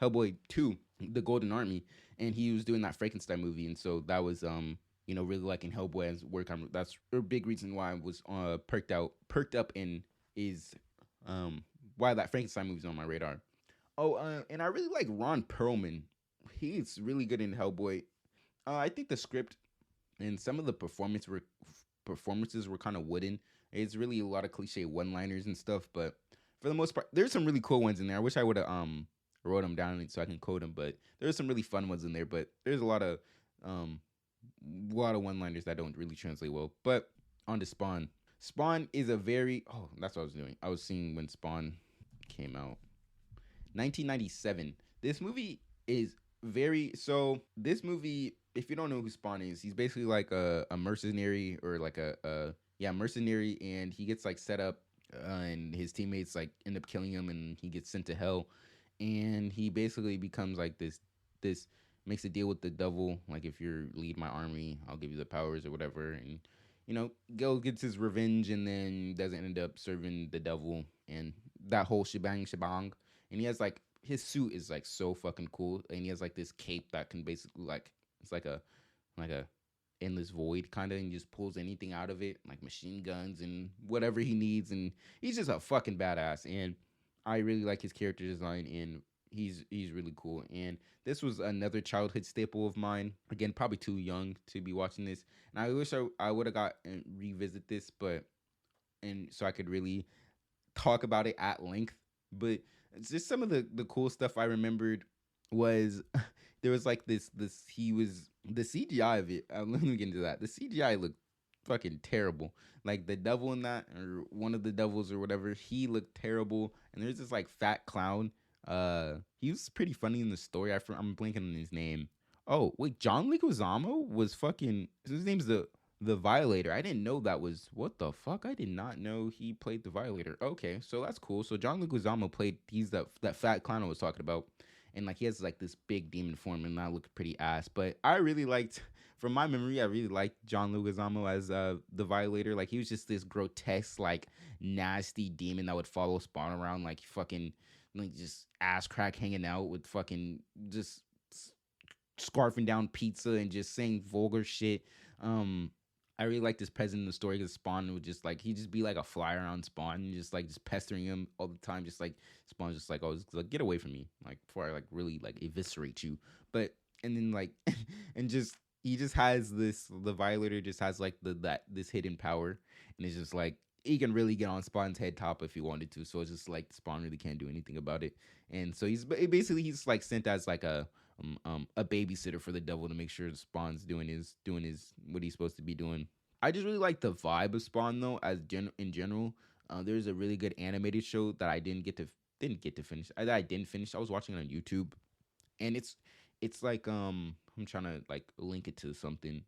Hellboy 2, The Golden Army, and he was doing that Frankenstein movie, and so that was really liking Hellboy's work. That's a big reason why I was perked up, and is why that Frankenstein movie's on my radar. Oh, and I really like Ron Perlman. He's really good in Hellboy. I think the script and some of the performances were kind of wooden. It's really a lot of cliche one-liners and stuff, but for the most part, there's some really cool ones in there. I wish I would have wrote them down so I can code them, but there's some really fun ones in there. But there's um a lot of one-liners that don't really translate well. But on to Spawn. Spawn is a very that's what I was doing. I was seeing when Spawn came out. 1997. This movie is this movie, if you don't know who Spawn is, he's basically like a mercenary, or like a mercenary, and he gets like set up, and his teammates like end up killing him, and he gets sent to hell, and he basically becomes like this makes a deal with the devil, like, if you lead my army, I'll give you the powers or whatever, and Gil gets his revenge, and then doesn't end up serving the devil, and that whole shebang. And he has like, his suit is like so fucking cool, and he has like this cape that can basically, like, it's like a endless void kind of, and he just pulls anything out of it, like machine guns and whatever he needs, and he's just a fucking badass. And I really like his character design, and he's really cool. And this was another childhood staple of mine. Again, probably too young to be watching this, and I wish I would have got and revisit this, and so I could really talk about it at length. But it's just some of the cool stuff I remembered was there was like this he was the CGI of it. Let me get into that. The CGI looked fucking terrible. Like the devil in that, or one of the devils or whatever, he looked terrible. And there's this like fat clown. He was pretty funny in the story. I'm blanking on his name. Oh wait, John Leguizamo was fucking. His name's the Violator. I didn't know that was, what the fuck. I did not know he played the Violator. Okay, so that's cool. So John Leguizamo played. He's that fat clown I was talking about, and like he has like this big demon form, and that looked pretty ass. But I really liked, from my memory, I really liked John Leguizamo as the Violator. Like he was just this grotesque, like nasty demon that would follow Spawn around, like fucking, like just ass crack hanging out with fucking just scarfing down pizza and just saying vulgar shit. I really like this present in the story, because Spawn would just like, he'd just be like a fly around Spawn, and just pestering him all the time, just like Spawn's just like, oh, like, get away from me, like, before I like really like eviscerate you. But and then like and just he just has the Violator just has like this hidden power, and it's just like he can really get on Spawn's head top if he wanted to. So it's just like Spawn really can't do anything about it, and so he's like sent as like a babysitter for the devil to make sure Spawn's doing his what he's supposed to be doing. I just really like the vibe of Spawn though, in general. There's a really good animated show that I didn't get to finish. I didn't finish. I was watching it on YouTube, and it's like I'm trying to like link it to something.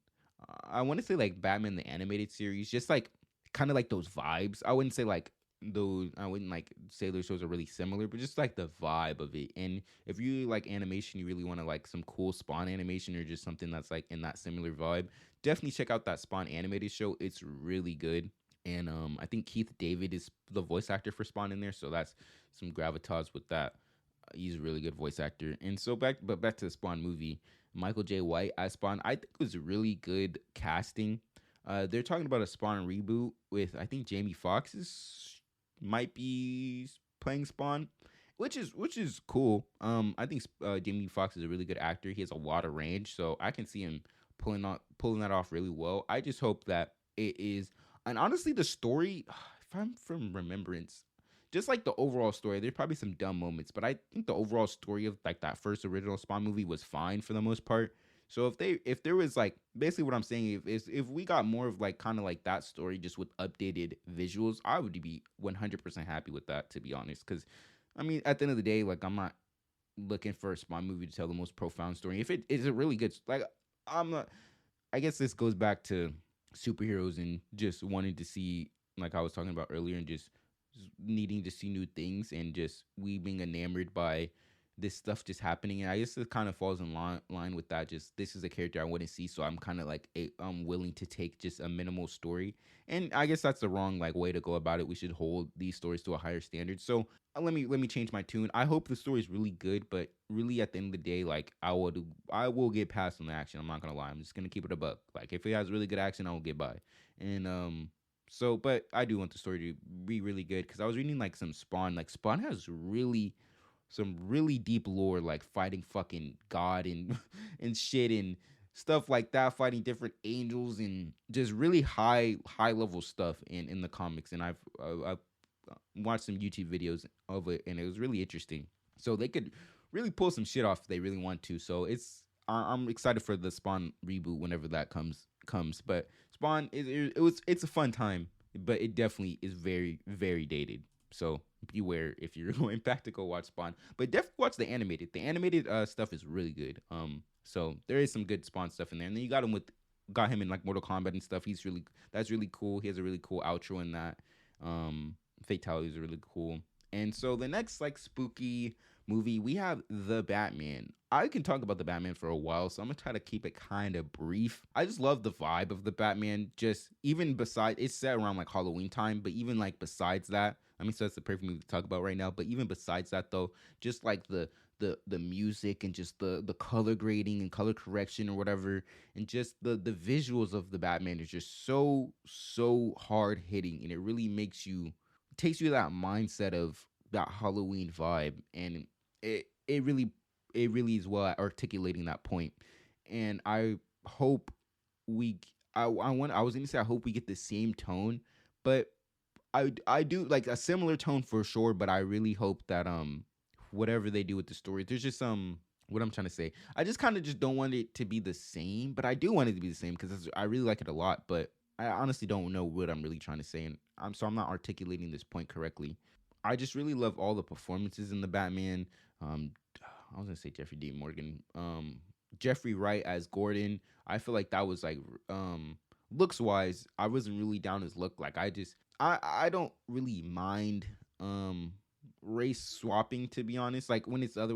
I want to say like Batman the animated series, just like kind of like those vibes. I wouldn't say like those. I wouldn't like say those shows are really similar, but just like the vibe of it. And if you like animation, you really want to like some cool Spawn animation, or just something that's like in that similar vibe, definitely check out that Spawn animated show. It's really good. And I think Keith David is the voice actor for Spawn in there, so that's some gravitas with that. He's a really good voice actor. And so back to the Spawn movie. Michael J. White as Spawn, I think it was really good casting. They're talking about a Spawn reboot with, I think, Jamie Foxx might be playing Spawn, which is cool. I think Jamie Foxx is a really good actor. He has a lot of range, so I can see him pulling that off really well. I just hope that it is, and honestly, the story, if I'm from remembrance, just like the overall story, there's probably some dumb moments, but I think the overall story of like that first original Spawn movie was fine for the most part. So if there was like, basically what I'm saying, if we got more of like kind of like that story just with updated visuals, I would be 100% happy with that, to be honest. Because I mean, at the end of the day, like, I'm not looking for a Spawn movie to tell the most profound story. If it is a really good, like, I'm not. I guess this goes back to superheroes and just wanting to see, like I was talking about earlier, and just needing to see new things, and just we being enamored by this stuff just happening, and I guess it kind of falls in line with that. Just this is a character I wouldn't see, so I'm kind of like I'm willing to take just a minimal story, and I guess that's the wrong like way to go about it. We should hold these stories to a higher standard. So let me change my tune. I hope the story is really good, but really at the end of the day, like I will get past on the action. I'm not gonna lie. I'm just gonna keep it a buck. Like if it has really good action, I will get by. And so, but I do want the story to be really good because I was reading like some Spawn. Like Spawn has really some really deep lore, like fighting fucking God and and shit and stuff like that, fighting different angels and just really high level stuff in the comics. And I've watched some YouTube videos of it, and it was really interesting. So they could really pull some shit off if they really want to. So I'm excited for the Spawn reboot whenever that comes. But Spawn it's a fun time, but it definitely is very dated. So beware if you're going back to go watch Spawn. But definitely watch the animated. The animated stuff is really good. So there is some good Spawn stuff in there. And then you got him in like Mortal Kombat and stuff. That's really cool. He has a really cool outro in that. Fatalities are really cool. And so the next like spooky movie, we have The Batman. I can talk about The Batman for a while, so I'm gonna try to keep it kind of brief. I just love the vibe of The Batman. Just even beside, it's set around like Halloween time, but even like besides that, I mean, so that's the perfect movie to talk about right now. But even besides that, though, just like the music and just the color grading and color correction or whatever, and just the visuals of The Batman is just so hard hitting, and it really takes you to that mindset of that Halloween vibe, and it really is well at articulating that point. And I hope I was gonna say I hope we get the same tone, but I do like a similar tone for sure. But I really hope that whatever they do with the story, there's just what I'm trying to say. I just kind of just don't want it to be the same, but I do want it to be the same because I really like it a lot. But I honestly don't know what I'm really trying to say, and I'm not articulating this point correctly. I just really love all the performances in the Batman. I was gonna say Jeffrey D. Morgan. Jeffrey Wright as Gordon. I feel like that was like looks wise. I wasn't really down his look. Like I don't really mind race swapping, to be honest. Like when it's other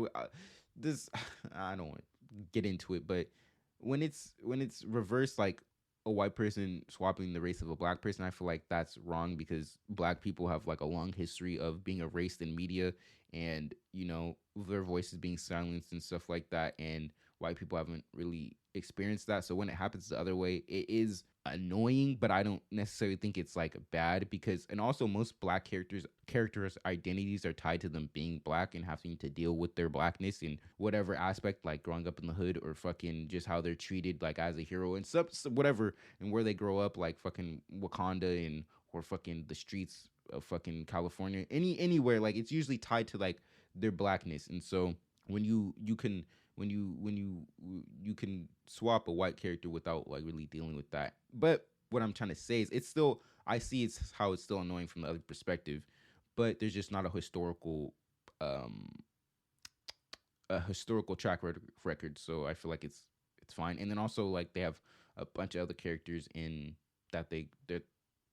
this I don't want to get into it, but when it's reversed, like a white person swapping the race of a black person, I feel like that's wrong because black people have like a long history of being erased in media, and their voices being silenced and stuff like that, and white people haven't really experienced that. So when it happens the other way, it is annoying, but I don't necessarily think it's like bad because, and also most black characters identities are tied to them being black and having to deal with their blackness in whatever aspect, like growing up in the hood or fucking just how they're treated like as a hero and stuff, whatever, and where they grow up, like fucking Wakanda and or fucking the streets of fucking California, anywhere, like it's usually tied to like their blackness. And so when you can you can swap a white character without like really dealing with that. But what I'm trying to say is it's still, I see it's how it's still annoying from the other perspective, but there's just not um a historical record, so I feel like it's fine. And then also like they have a bunch of other characters in that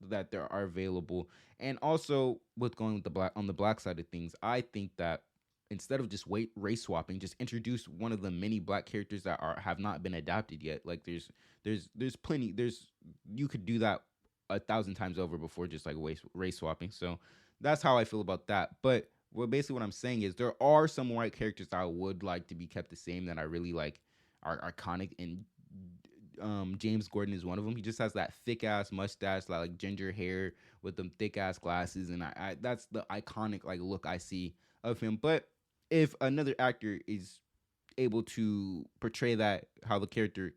that there are available. And also with going with the black side of things, I think that instead of just race swapping, just introduce one of the many black characters that have not been adapted yet. Like there's plenty, you could do that 1,000 times over before just like race swapping. So that's how I feel about that. But basically what I'm saying is there are some white characters that I would like to be kept the same that I really like, are iconic, and James Gordon is one of them. He just has that thick ass mustache, like ginger hair with them thick ass glasses, and I that's the iconic like look I see of him. But if another actor is able to portray that, how the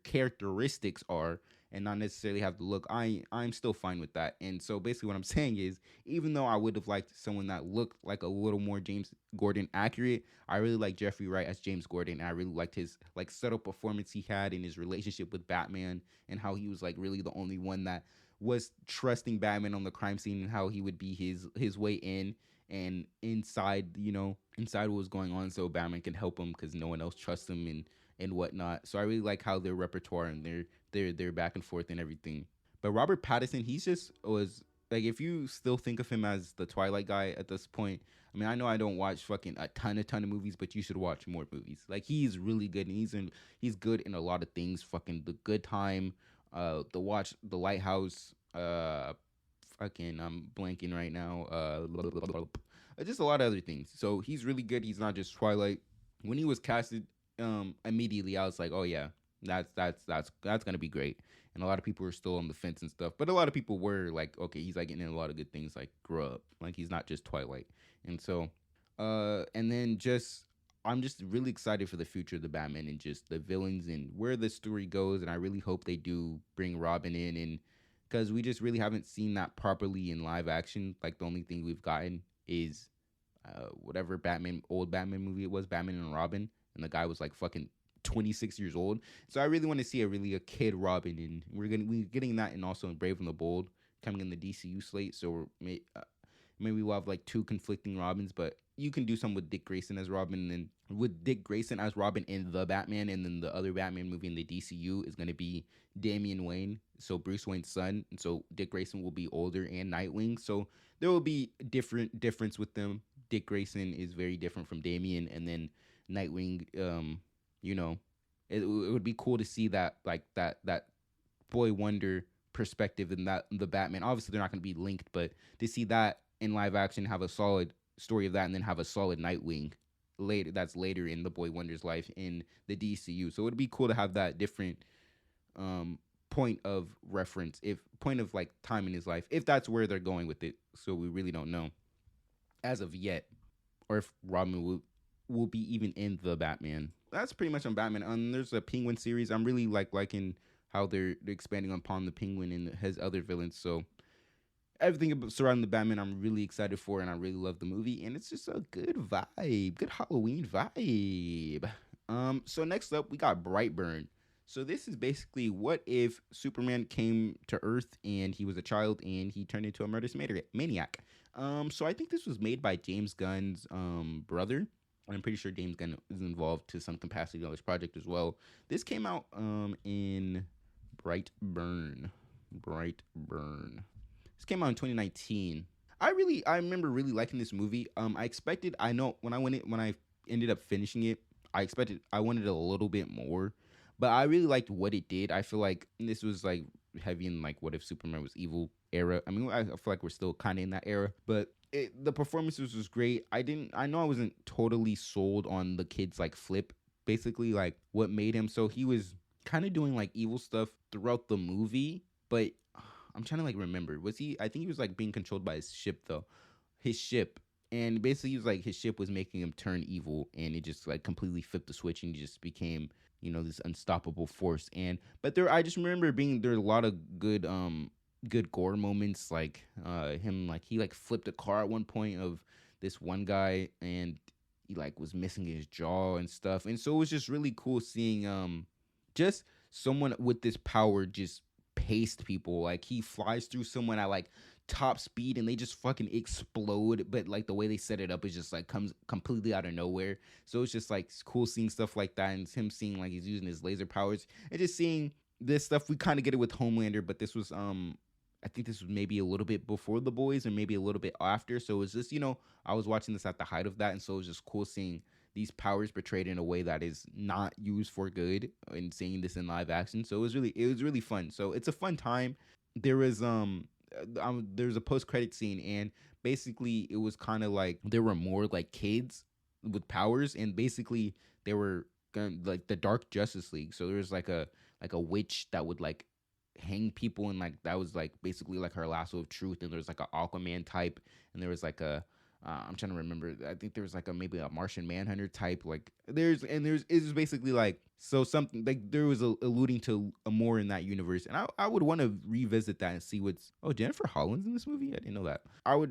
characteristics are, and not necessarily have the look, I'm still fine with that. And so basically what I'm saying is, even though I would have liked someone that looked like a little more James Gordon accurate, I really like Jeffrey Wright as James Gordon, and I really liked his like subtle performance he had in his relationship with Batman, and how he was like really the only one that was trusting Batman on the crime scene, and how he would be his way in and inside what was going on, so Batman can help him because no one else trusts him and whatnot. So I really like how their repertoire and their back and forth and everything. But Robert Pattinson, he just was like if you still think of him as the Twilight guy at this point, I mean, I know I don't watch fucking a ton of movies, but you should watch more movies. Like he's really good, and he's good in a lot of things. Fucking The Good Time, The Lighthouse, fucking I'm blanking right now. Just a lot of other things. So he's really good. He's not just Twilight. When he was casted, immediately I was like, oh yeah, that's gonna be great. And a lot of people were still on the fence and stuff, but a lot of people were like, okay, he's like getting in a lot of good things, like grow up, like he's not just Twilight. And so, and then just I'm just really excited for the future of the Batman and just the villains and where the story goes. And I really hope they do bring Robin in, and because we just really haven't seen that properly in live action. Like the only thing we've gotten is whatever old Batman movie it was, Batman and Robin, and the guy was like fucking 26 years old. So I really want to see a kid Robin, and we're getting that, and also in Brave and the Bold coming in the DCU slate. So maybe we'll have like two conflicting Robins, but you can do some with Dick Grayson as Robin, and then with Dick Grayson as Robin in the Batman, and then the other Batman movie in the DCU is going to be Damian Wayne, so Bruce Wayne's son, and so Dick Grayson will be older, and Nightwing. So there will be difference with them. Dick Grayson is very different from Damian, and then Nightwing, you know, it would be cool to see that, like that Boy Wonder perspective in that the Batman. Obviously, they're not going to be linked, but to see that in live action, have a solid story of that, and then have a solid Nightwing later in the Boy Wonder's life in the DCU. So it'd be cool to have that different point of reference, if point of like time in his life, if that's where they're going with it. So we really don't know as of yet, or if Robin will be even in the Batman. That's pretty much on Batman. There's a Penguin series. I'm really liking how they're expanding upon the Penguin and his other villains. So everything surrounding the Batman, I'm really excited for, and I really love the movie, and it's just a good vibe, good Halloween vibe. So next up, we got Brightburn. So this is basically what if Superman came to Earth and he was a child and he turned into a murderous maniac. So I think this was made by James Gunn's brother. I'm pretty sure James Gunn is involved to some capacity on this project as well. This came out in Brightburn. This came out in 2019. I remember really liking this movie. When I ended up finishing it, I wanted a little bit more, but I really liked what it did. I feel like this was like heavy in like what if Superman was evil era. I mean, I feel like we're still kind of in that era, but the performances was great. I know I wasn't totally sold on the kid's like flip, basically like what made him. So he was kind of doing like evil stuff throughout the movie, but I'm trying to like remember. I think he was like being controlled by his ship though. His ship. And basically he was like his ship was making him turn evil, and it just like completely flipped the switch and he just became, this unstoppable force. But I just remember there's a lot of good gore moments, like him like he like flipped a car at one point of this one guy, and he like was missing his jaw and stuff. And so it was just really cool seeing just someone with this power just paste people. Like he flies through someone at like top speed and they just fucking explode, but like the way they set it up is just like comes completely out of nowhere. So it's just like cool seeing stuff like that, and him seeing like he's using his laser powers, and just seeing this stuff. We kind of get it with Homelander, but this was I think this was maybe a little bit before The Boys or maybe a little bit after. So it was just, I was watching this at the height of that, and so it was just cool seeing these powers portrayed in a way that is not used for good, and seeing this in live action. So it was really fun. So it's a fun time. There was a post-credit scene, and basically it was kind of like there were more like kids with powers, and basically they were like the Dark Justice League. So there was like a witch that would like hang people, and like that was like basically like her lasso of truth. And there was like an Aquaman type, and there was like a I'm trying to remember. I think there was like maybe a Martian Manhunter type. Like it's basically like, so something like there was alluding to a more in that universe, and I would want to revisit that and see Jennifer Holland's in this movie. I didn't know that.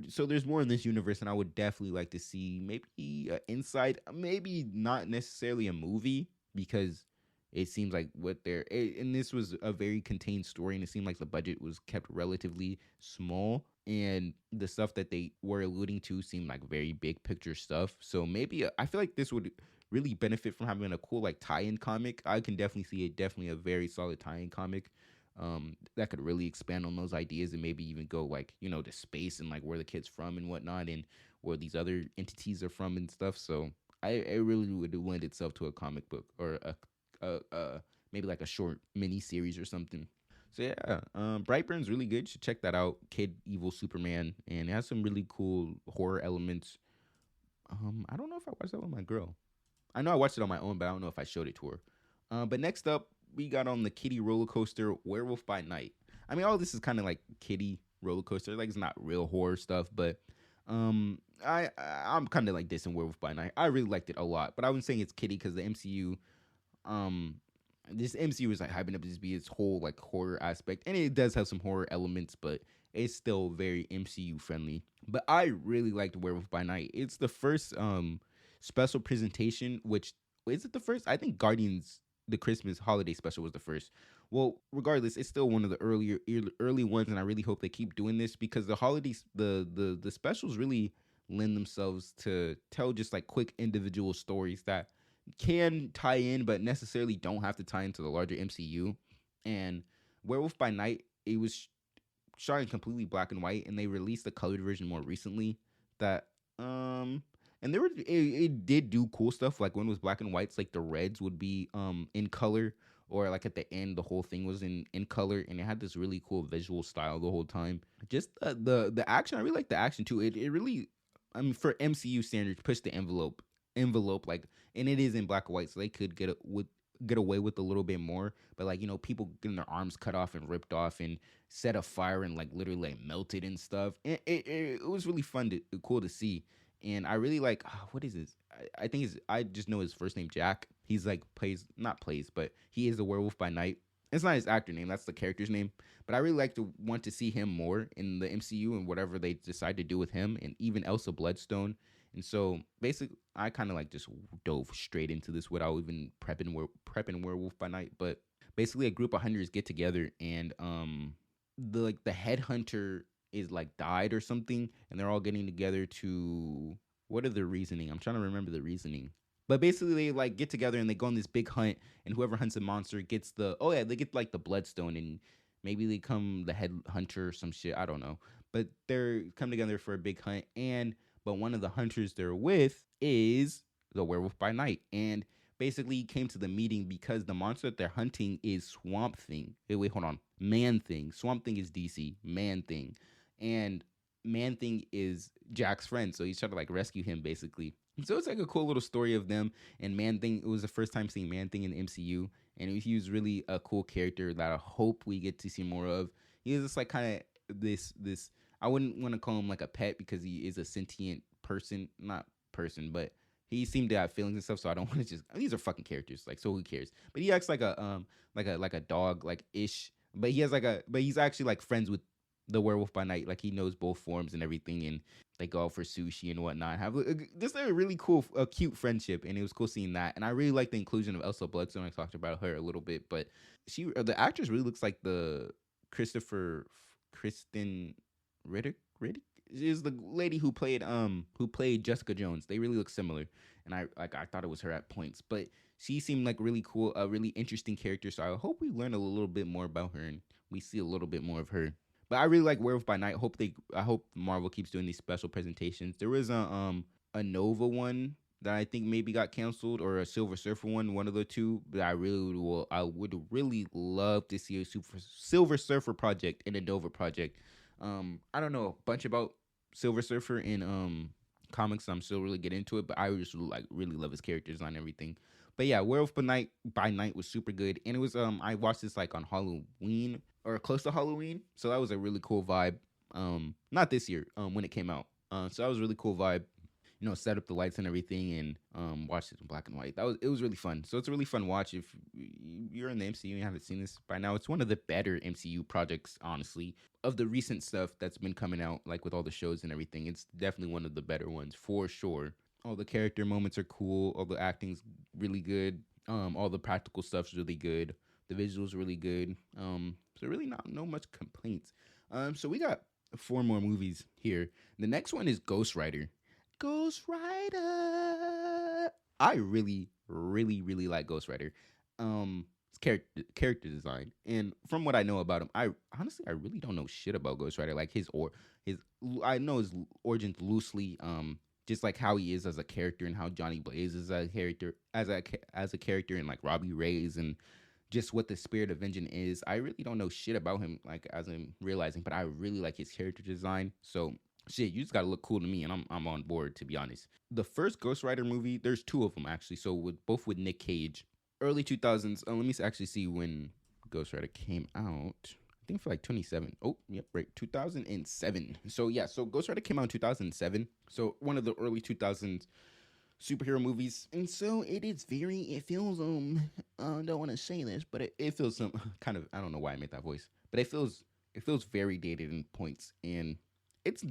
So there's more in this universe, and I would definitely like to see maybe inside, maybe not necessarily a movie, because it seems like and this was a very contained story, and it seemed like the budget was kept relatively small, and the stuff that they were alluding to seemed like very big picture stuff. So maybe I feel like this would really benefit from having a cool like tie-in comic. I can definitely see it, definitely a very solid tie-in comic. that could really expand on those ideas and maybe even go like, to space and like where the kid's from and whatnot, and where these other entities are from and stuff. So I really would lend itself to a comic book or a maybe like a short mini series or something. So yeah, Brightburn's really good. You should check that out. Kid Evil Superman, and it has some really cool horror elements. I don't know if I watched that with my girl. I know I watched it on my own, but I don't know if I showed it to her. But next up, we got on the kiddie roller coaster, Werewolf by Night. I mean, all this is kind of like kiddie roller coaster. Like, it's not real horror stuff, but I'm kind of like dissing Werewolf by Night. I really liked it a lot, but I wasn't saying it's kiddie because the MCU, um, this MCU is like hyping up this be its whole like horror aspect, and it does have some horror elements, but it's still very MCU friendly. But I really liked Werewolf by Night. It's the first special presentation, which is it the first? I think Guardians the Christmas holiday special was the first. Well, regardless, it's still one of the early ones, and I really hope they keep doing this because the holidays, the specials really lend themselves to tell just like quick individual stories that can tie in, but necessarily don't have to tie into the larger MCU. And Werewolf by Night, it was shot in completely black and white, and they released the colored version more recently. That and it did do cool stuff. Like when it was black and whites, like the reds would be in color, or like at the end the whole thing was in color, and it had this really cool visual style the whole time. Just the action, I really like the action too. It really, I mean, for MCU standards, pushed the envelope like, and it is in black and white, so they could get away with a little bit more. But like, people getting their arms cut off and ripped off and set afire and like literally like melted and stuff. It was really cool to see. And I really like, what is this? I think I just know his first name, Jack. He's like not plays, but he is a werewolf by night. It's not his actor name, that's the character's name. But I really like to want to see him more in the MCU and whatever they decide to do with him, and even Elsa Bloodstone. And so basically, I kind of like just dove straight into this without even prepping Werewolf by Night. But basically, a group of hunters get together, and the headhunter is like died or something, and they're all getting together to, what are the reasoning? I'm trying to remember the reasoning. But basically, they like get together and they go on this big hunt, and whoever hunts a monster gets they get like the bloodstone, and maybe they become the head hunter or some shit. I don't know, but they're come together for a big hunt, but one of the hunters they're with is the werewolf by night, and basically he came to the meeting because the monster that they're hunting is Swamp Thing. Hey, wait, hold on, Man Thing. Swamp Thing is DC. Man Thing, and Man Thing is Jack's friend, so he's trying to like rescue him basically. So it's like a cool little story of them and Man Thing. It was the first time seeing Man Thing in the MCU, and he was really a cool character that I hope we get to see more of. He was just like kind of this. I wouldn't want to call him like a pet because he is a sentient person, not person, but he seemed to have feelings and stuff. So I don't want to just. These are fucking characters, like, so who cares? But he acts like a dog like ish. But he's actually like friends with the werewolf by night. Like he knows both forms and everything, and they go out for sushi and whatnot. Have this a really cool, cute friendship, and it was cool seeing that. And I really like the inclusion of Elsa Bloodstone. I talked about her a little bit, but the actress really looks like the Kristen Riddick is the lady who played Jessica Jones. They really look similar, and I thought it was her at points, but she seemed like really cool, a really interesting character. So I hope we learn a little bit more about her and we see a little bit more of her. But I really like Werewolf by Night. I hope Marvel keeps doing these special presentations. There was a Nova one that I think maybe got canceled, or a Silver Surfer one of the two. But I would really love to see a Silver Surfer project and a Nova project. I don't know a bunch about Silver Surfer in comics. So I'm still really getting into it, but I just like really love his character design and everything. But yeah, Werewolf by Night was super good, and it was I watched this like on Halloween or close to Halloween, so that was a really cool vibe. Not this year, when it came out. So that was a really cool vibe. Set up the lights and everything, and watched it in black and white. It was really fun. So it's a really fun watch if you're in the MCU and you haven't seen this by now. It's one of the better MCU projects, honestly, of the recent stuff that's been coming out, like with all the shows and everything. It's definitely one of the better ones for sure. All the character moments are cool. All the acting's really good. All the practical stuff's really good. The visuals really good. So really not no much complaints. So we got 4 more movies here. The next one is Ghost Rider. Ghost Rider. I really, really, really like Ghost Rider. It's character design. And from what I know about him, I really don't know shit about Ghost Rider. Like his I know his origins loosely. Just like how he is as a character and how Johnny Blaze is a character as a character and like Robbie Reyes and just what the spirit of vengeance is. I really don't know shit about him, like as I'm realizing, but I really like his character design. So shit, you just gotta look cool to me, and I'm on board, to be honest. The first Ghost Rider movie, there's two of them actually. So with both with Nick Cage, early 2000s. Let me actually see when Ghost Rider came out. I think for like 27. Oh, yep, right, 2007. So yeah, so Ghost Rider came out in 2007. So one of the early 2000s superhero movies, and so it feels I don't want to say this, but it feels some kind of, I don't know why I made that voice, but it feels very dated in points, and it's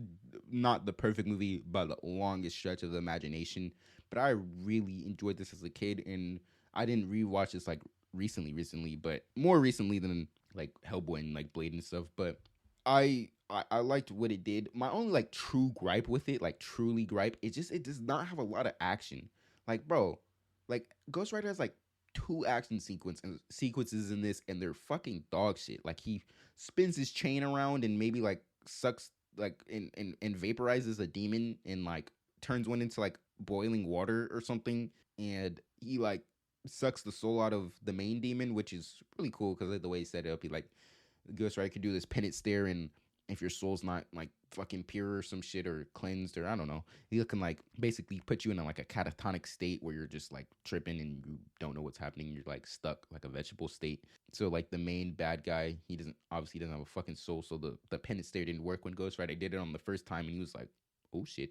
not the perfect movie by the longest stretch of the imagination, but I really enjoyed this as a kid, and I didn't rewatch this like recently, but more recently than like Hellboy and like Blade and stuff, but I liked what it did. My only like true gripe with it, like truly gripe, it does not have a lot of action. Like, bro, like Ghost Rider has like two action sequences in this, and they're fucking dog shit. Like he spins his chain around and maybe like sucks like and vaporizes a demon and like turns one into like boiling water or something, and he like sucks the soul out of the main demon, which is really cool because like the way he set it up, he like Ghost Rider could do this penance stare, and if your soul's not like fucking pure or some shit or cleansed or I don't know, he can like basically put you in like a catatonic state where you're just like tripping and you don't know what's happening. You're like stuck like a vegetable state. So like the main bad guy, he doesn't have a fucking soul. So the penance stare didn't work when Ghost Rider did it on the first time, and he was like, oh shit,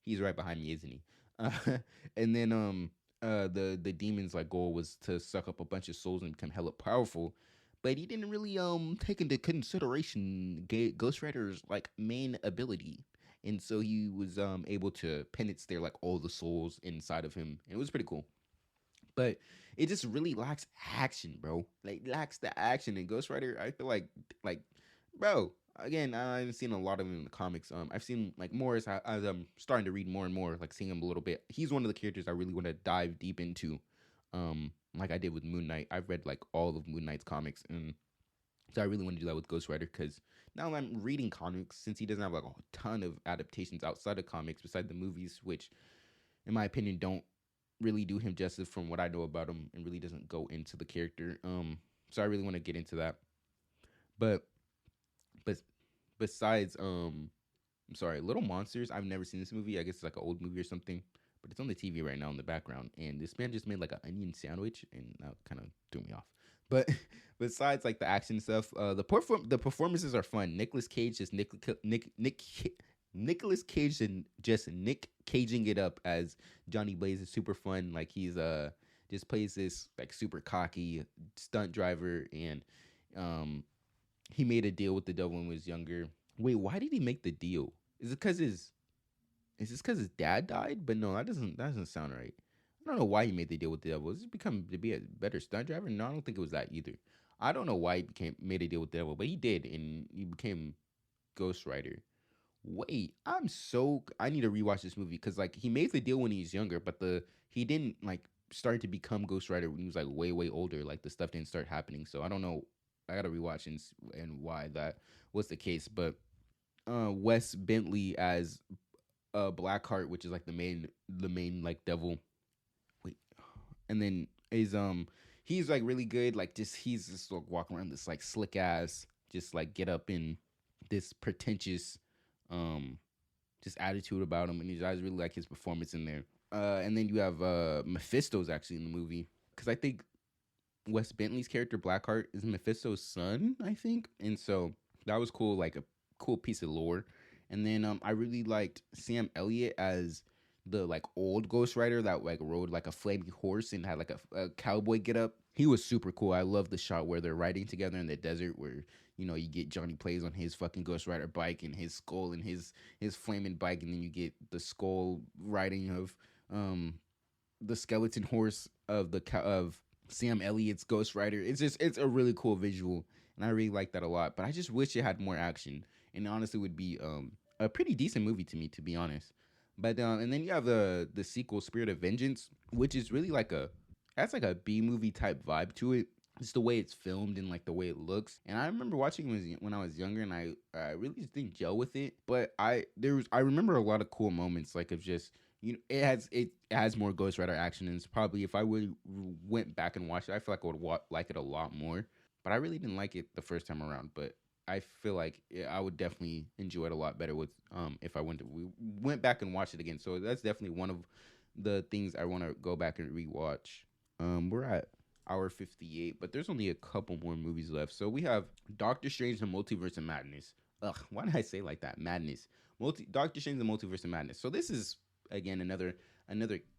he's right behind me, isn't he? Uh, and then the demon's like goal was to suck up a bunch of souls and become hella powerful, but he didn't really take into consideration Ghost Rider's like main ability, and so he was able to penetrate like all the souls inside of him, and it was pretty cool. But it just really lacks action, bro. Like lacks the action in Ghost Rider. I feel like bro. Again, I've seen a lot of him in the comics. I've seen like more as I'm starting to read more and more, like seeing him a little bit. He's one of the characters I really want to dive deep into. Like I did with Moon Knight. I've read like all of Moon Knight's comics, and so I really want to do that with Ghost Rider because now I'm reading comics, since he doesn't have like a ton of adaptations outside of comics beside the movies, which in my opinion don't really do him justice from what I know about him, and really doesn't go into the character. So I really want to get into that. But but besides I'm sorry, Little Monsters, I've never seen this movie. I guess it's like an old movie or something, but it's on the TV right now in the background, and this man just made like an onion sandwich, and that kind of threw me off. But besides like the action stuff, the performances are fun. Nicolas Cage just Nicolas Cage and just Nick caging it up as Johnny Blaze is super fun. Like he's just plays this like super cocky stunt driver, and he made a deal with the devil when he was younger. Wait, why did he make the deal? Is it because his dad died? But no, that doesn't sound right. I don't know why he made the deal with the devil. Is it become to be a better stunt driver? No, I don't think it was that either. I don't know why he made a deal with the devil, but he did, and he became Ghost Rider. Wait, I need to rewatch this movie because like he made the deal when he was younger, but he didn't like start to become Ghost Rider when he was like way older. Like the stuff didn't start happening. So I don't know. I gotta rewatch and why that was the case. But Wes Bentley as Blackheart, which is like the main like devil. Wait, and then is he's like really good. Like he's just like walking around this like slick ass, just like get up in this pretentious just attitude about him, and I really like his performance in there. And then you have Mephisto's actually in the movie, because I think Wes Bentley's character Blackheart is Mephisto's son, I think, and so that was cool, like a cool piece of lore. And then I really liked Sam Elliott as the like old Ghost Rider that like rode like a flaming horse and had like a cowboy get up. He was super cool. I love the shot where they're riding together in the desert, where you get Johnny Plays on his fucking Ghost Rider bike and his skull and his flaming bike, and then you get the skull riding of the skeleton horse of of Sam Elliott's Ghost Rider. It's a really cool visual, and I really like that a lot. But I just wish it had more action, and honestly would be a pretty decent movie to me, to be honest. But and then you have the sequel, Spirit of Vengeance, which is really like that's like a B movie type vibe to it. It's the way it's filmed and like the way it looks. And I remember watching it when I was younger, and I really just didn't gel with it. But I remember a lot of cool moments, like of just, it has more Ghost Rider action, and it's probably, if I would went back and watched it, I feel like I would like it a lot more. But I really didn't like it the first time around. But I feel like I would definitely enjoy it a lot better with if we went back and watched it again. So that's definitely one of the things I want to go back and rewatch. We're at hour 58, but there's only a couple more movies left. So we have Doctor Strange: The Multiverse of Madness. Ugh, why did I say it like that? Madness. Doctor Strange: The Multiverse of Madness. So this is again another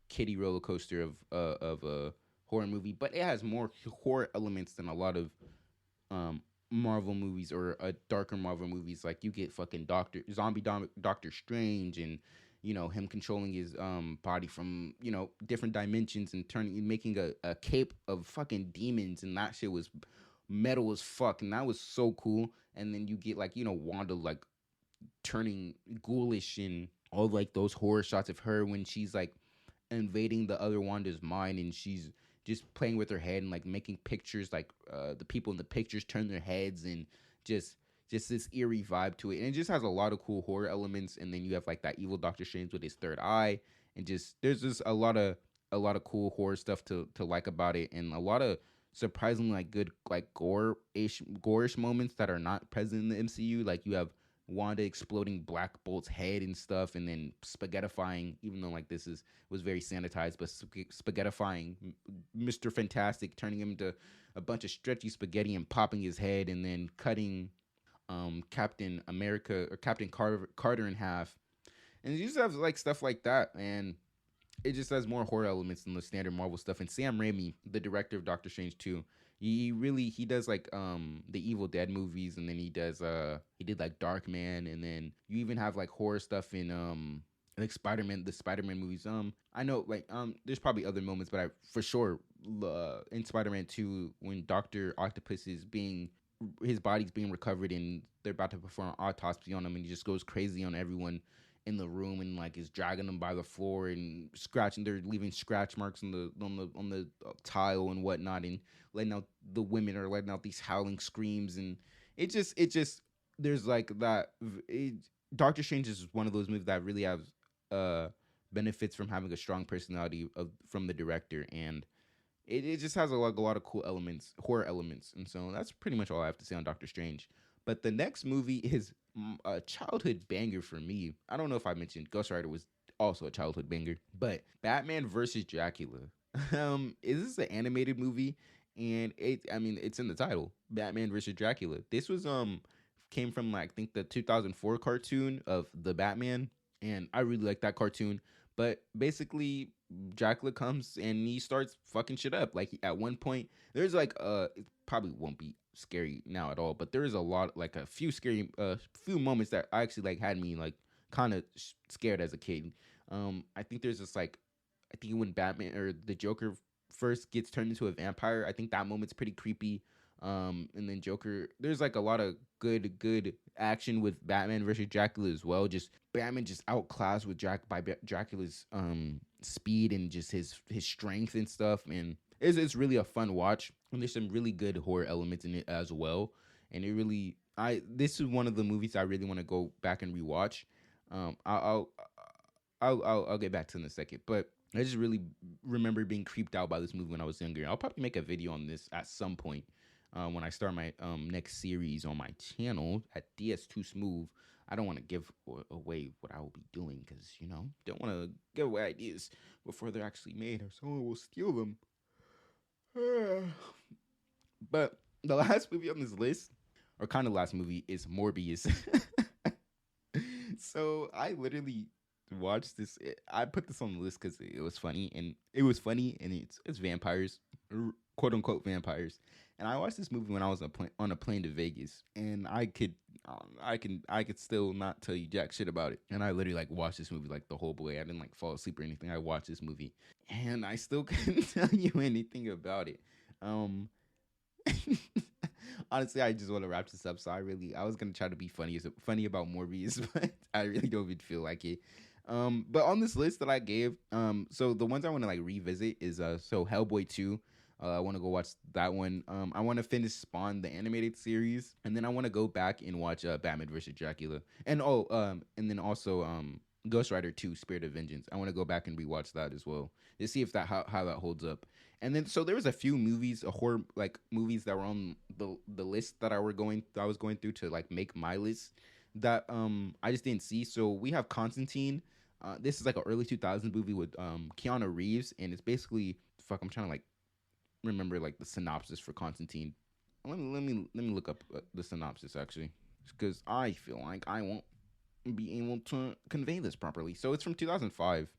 kiddie roller coaster of a horror movie, but it has more horror elements than a lot of Marvel movies or darker Marvel movies. Like you get fucking Doctor Strange, and him controlling his body from different dimensions and making a cape of fucking demons, and that shit was metal as fuck, and that was so cool. And then you get like Wanda like turning ghoulish, and all like those horror shots of her when she's like invading the other Wanda's mind, and she's just playing with her head and like making pictures, like the people in the pictures turn their heads, and just this eerie vibe to it. And it just has a lot of cool horror elements. And then you have like that evil Doctor Strange with his third eye, and there's just a lot of cool horror stuff to like about it, and a lot of surprisingly like good like gore-ish moments that are not present in the MCU. Like you have Wanda exploding Black Bolt's head and stuff, and then spaghettifying, even though like this was very sanitized, but spaghettifying Mr. Fantastic, turning him into a bunch of stretchy spaghetti and popping his head, and then cutting Captain America or Captain Carter in half. And you just have like stuff like that, and it just has more horror elements than the standard Marvel stuff. And Sam Raimi, the director of Doctor Strange 2, he does like the Evil Dead movies, and then he did like Darkman, and then you even have like horror stuff in like the Spider-Man movies. I know like there's probably other moments, but I for sure in Spider-Man 2 when Dr. Octopus his body's being recovered and they're about to perform an autopsy on him, and he just goes crazy on everyone in the room, and like is dragging them by the floor and scratching. They're leaving scratch marks on the tile and whatnot, and letting out these howling screams. And it just there's like that. Doctor Strange is one of those movies that really have benefits from having a strong personality from the director, and it just has a lot of cool elements, horror elements. And so that's pretty much all I have to say on Doctor Strange. But the next movie is a childhood banger for me. I don't know if I mentioned Ghost Rider was also a childhood banger, but Batman vs Dracula. Is this an animated movie? And it's in the title, Batman vs Dracula. This was came from like I think the 2004 cartoon of the Batman, and I really like that cartoon. But basically, Dracula comes and he starts fucking shit up. Like at one point, there's like it probably won't be scary now at all, but there is a lot, like a few scary few moments that actually like had me like kind of scared as a kid. I think there's this like, I think when Batman or the Joker first gets turned into a vampire, I think that moment's pretty creepy. And then Joker, there's like a lot of good action with Batman versus Dracula as well. Just Batman just outclassed with by Dracula's speed and just his strength and stuff, and it's really a fun watch. And there's some really good horror elements in it as well. And this is one of the movies I really want to go back and rewatch. I'll get back to it in a second, but I just really remember being creeped out by this movie when I was younger. I'll probably make a video on this at some point when I start my next series on my channel at DS2 Smooth. I don't want to give away what I will be doing because, don't want to give away ideas before they're actually made or someone will steal them. But the last movie on this list, or kind of last movie, is Morbius. So I literally watched this. I put this on the list because it was funny, and it's vampires, quote unquote vampires. And I watched this movie when I was on a plane to Vegas, and I could still not tell you jack shit about it. And I literally like watched this movie like the whole way. I didn't like fall asleep or anything. I watched this movie, and I still couldn't tell you anything about it. Honestly, I just want to wrap this up. So I was gonna try to be funny about Morbius, but I really don't even feel like it. But on this list that I gave, so the ones I want to like revisit is so Hellboy 2. I want to go watch that one. I want to finish Spawn, the animated series, and then I want to go back and watch Batman vs Dracula, and then also Ghost Rider 2: Spirit of Vengeance. I want to go back and rewatch that as well to see if that how that holds up. And then so there was a few movies, a horror like movies that were on the list that I was going through to like make my list that I just didn't see. So we have Constantine. This is like an early 2000s movie with Keanu Reeves, and it's basically fuck. I'm trying to like remember like the synopsis for Constantine. Let me look up the synopsis actually, because I feel like I won't be able to convey this properly. So it's from 2005.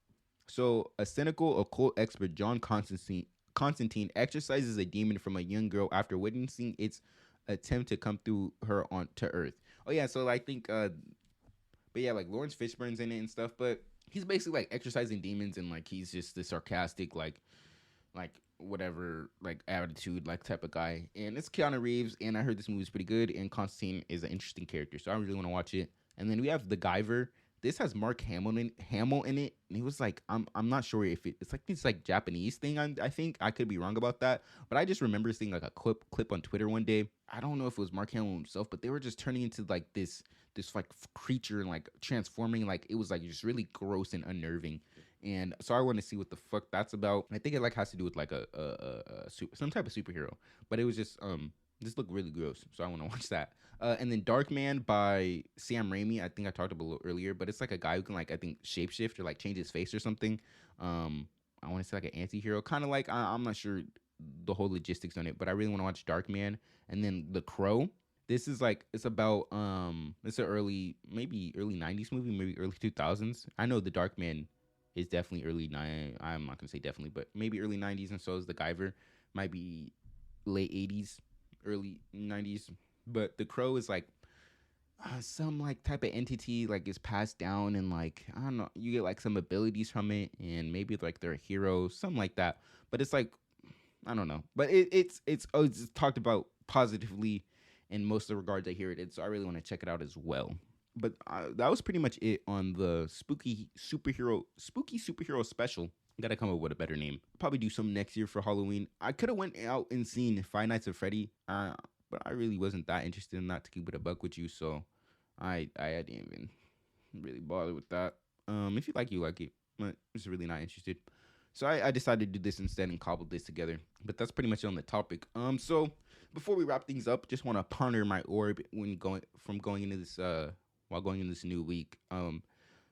So a cynical occult expert, John Constantine exorcises a demon from a young girl after witnessing its attempt to come through her onto Earth. Oh yeah, so I think, but yeah, like Lawrence Fishburne's in it and stuff. But he's basically like exorcising demons, and like he's just the sarcastic like whatever like attitude like type of guy. And it's Keanu Reeves, and I heard this movie's pretty good, and Constantine is an interesting character, so I really want to watch it. And then we have The Guyver. This has Mark Hamill in it, and he was like, I'm not sure if it's like this like Japanese thing. I think I could be wrong about that, but I just remember seeing like a clip on Twitter one day. I don't know if it was Mark Hamill himself, but they were just turning into like this like creature and like transforming. Like it was like just really gross and unnerving. And so I want to see what the fuck that's about. I think it like has to do with like some type of superhero, but it was just this looked really gross, so I want to watch that. And then Darkman by Sam Raimi. I think I talked about a little earlier, but it's like a guy who can like I think shapeshift or like change his face or something. I want to say like an anti-hero, kind of like I'm not sure the whole logistics on it, but I really want to watch Darkman. And then The Crow. This is like it's about it's an early 90s movie, maybe early 2000s. I know The Darkman is definitely I'm not gonna say definitely, but maybe early 90s, and so is The Guyver. Might be late 80s, early 90s. But The Crow is like some like type of entity like is passed down, and like I don't know, you get like some abilities from it, and maybe like they're a hero, something like that. But it's like I don't know, but it's talked about positively in most of the regards I hear it. So I really want to check it out as well. But that was pretty much it on the spooky superhero special. Gotta come up with a better name. Probably do some next year for Halloween. I could have went out and seen Five Nights at Freddy, but I really wasn't that interested in that, to keep it a buck with you. So I didn't even really bother with that. If you like it, but I'm just really not interested. So I decided to do this instead and cobbled this together. But that's pretty much on the topic. So before we wrap things up, just want to ponder my orb when going into this while going in this new week.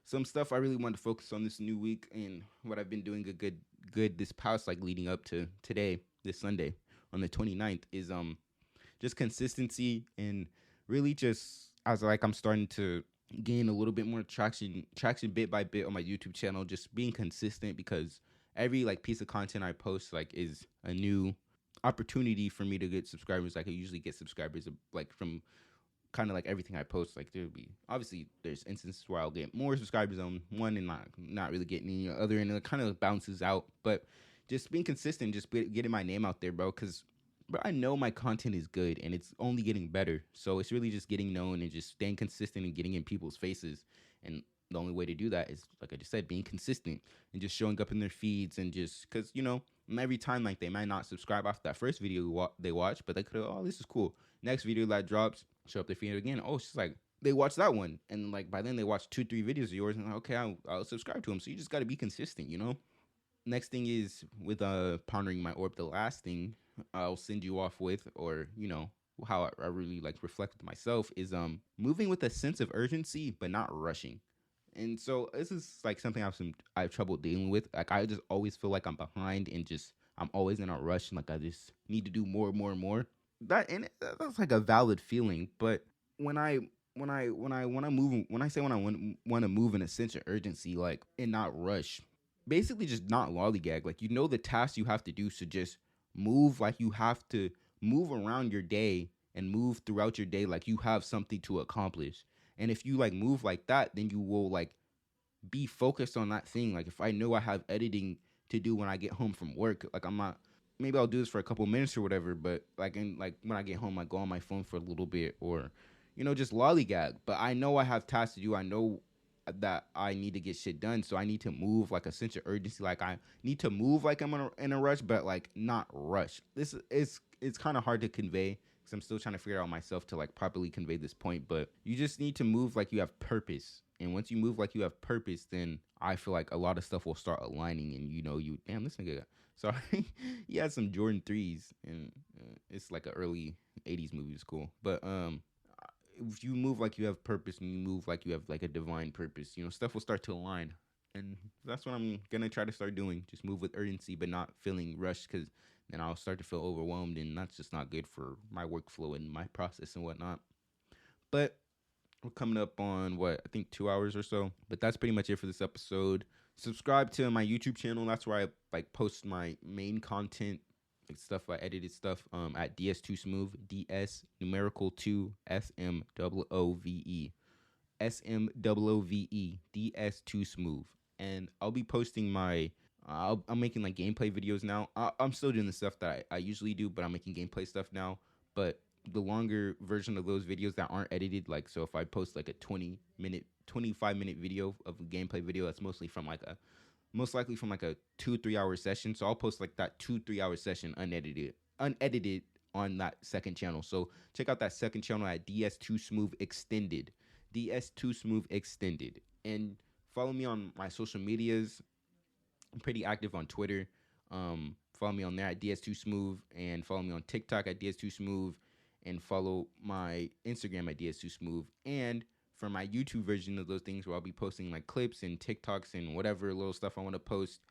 Some stuff I really want to focus on this new week, and what I've been doing a good this past like leading up to today, this Sunday on the 29th, is just consistency, and really just as like I'm starting to gain a little bit more traction bit by bit on my YouTube channel, just being consistent, because every like piece of content I post like is a new opportunity for me to get subscribers. Like I usually get subscribers like from kind of like everything I post. Like there's instances where I'll get more subscribers on one and not really getting any other, and it kind of bounces out. But just being consistent, just getting my name out there, bro, because I know my content is good and it's only getting better. So it's really just getting known and just staying consistent and getting in people's faces. And the only way to do that is, like I just said, being consistent and just showing up in their feeds. And just because, every time, like, they might not subscribe after that first video they watch, but they could, oh, this is cool. Next video that drops, show up their feed again. Oh, it's just like, they watch that one. And, like, by then they watch 2-3 videos of yours. And, like, okay, I'll subscribe to them. So you just got to be consistent, Next thing is with Pondering My Orb, the last thing I'll send you off with, or, how I really, like, reflect with myself is moving with a sense of urgency, but not rushing. And so this is like something I have trouble dealing with. Like I just always feel like I'm behind and just I'm always in a rush, and like I just need to do more and more and more. That's like a valid feeling. But when I want to move, when I say when I want to move in a sense of urgency, like and not rush, basically just not lollygag. Like the tasks you have to do, so just move. Like you have to move around your day and move throughout your day like you have something to accomplish. And if you like move like that, then you will like be focused on that thing. Like if I know I have editing to do when I get home from work, like I'm not, maybe I'll do this for a couple minutes or whatever, but like when I get home, I go on my phone for a little bit, or just lollygag. But I know I have tasks to do. I know that I need to get shit done. So I need to move like a sense of urgency. Like I need to move like I'm in a rush, but like not rush. This is it's kind of hard to convey because I'm still trying to figure out myself to like properly convey this point. But you just need to move like you have purpose. And once you move like you have purpose, then I feel like a lot of stuff will start aligning. And you damn, this nigga. Sorry, he had some Jordan 3s, and it's like an early 80s movie. It's cool, but if you move like you have purpose and you move like you have like a divine purpose, stuff will start to align. And that's what I'm gonna try to start doing. Just move with urgency, but not feeling rushed, because then I'll start to feel overwhelmed, and that's just not good for my workflow and my process and whatnot. But we're coming up on what I think 2 hours or so. But that's pretty much it for this episode. Subscribe to my YouTube channel. That's where I like post my main content, like stuff I edited stuff at DS2 Smooth, DS numerical 2 SMOOVE SMOOVE DS2 Smooth. And I'll be posting my I'm making like gameplay videos now. I'm still doing the stuff that I usually do, but I'm making gameplay stuff now. But the longer version of those videos that aren't edited, like, so if I post like a 25-minute video of a gameplay video, that's most likely from like a 2-3 hour session. So I'll post like that 2-3 hour session unedited on that second channel. So check out that second channel at DS2 Smooth Extended. DS2 Smooth Extended. And follow me on my social medias. I'm pretty active on Twitter. Follow me on there at DS2 Smooth, and follow me on TikTok at DS2 Smooth, and follow my Instagram at DS2 Smooth. And for my YouTube version of those things, where I'll be posting like clips and TikToks and whatever little stuff I want to post,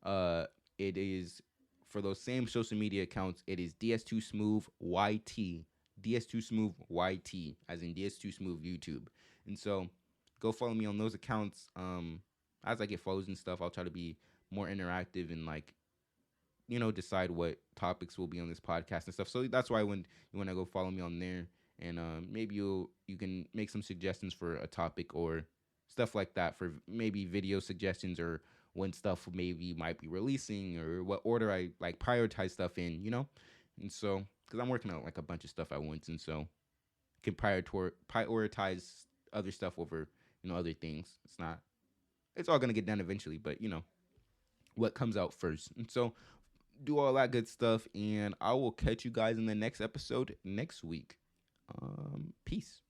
it is for those same social media accounts. It is DS2 Smooth YT, DS2 Smooth YT, as in DS2 Smooth YouTube. And so go follow me on those accounts. As I get follows and stuff, I'll try to be more interactive and like, decide what topics will be on this podcast and stuff. So that's why when you want to go follow me on there, and maybe you can make some suggestions for a topic or stuff like that, for maybe video suggestions, or when stuff maybe might be releasing, or what order I like prioritize stuff in, And so, because I'm working on like a bunch of stuff at once, and so I can prioritize other stuff over, other things. It's all gonna get done eventually, but what comes out first. And so do all that good stuff, and I will catch you guys in the next episode next week. Peace.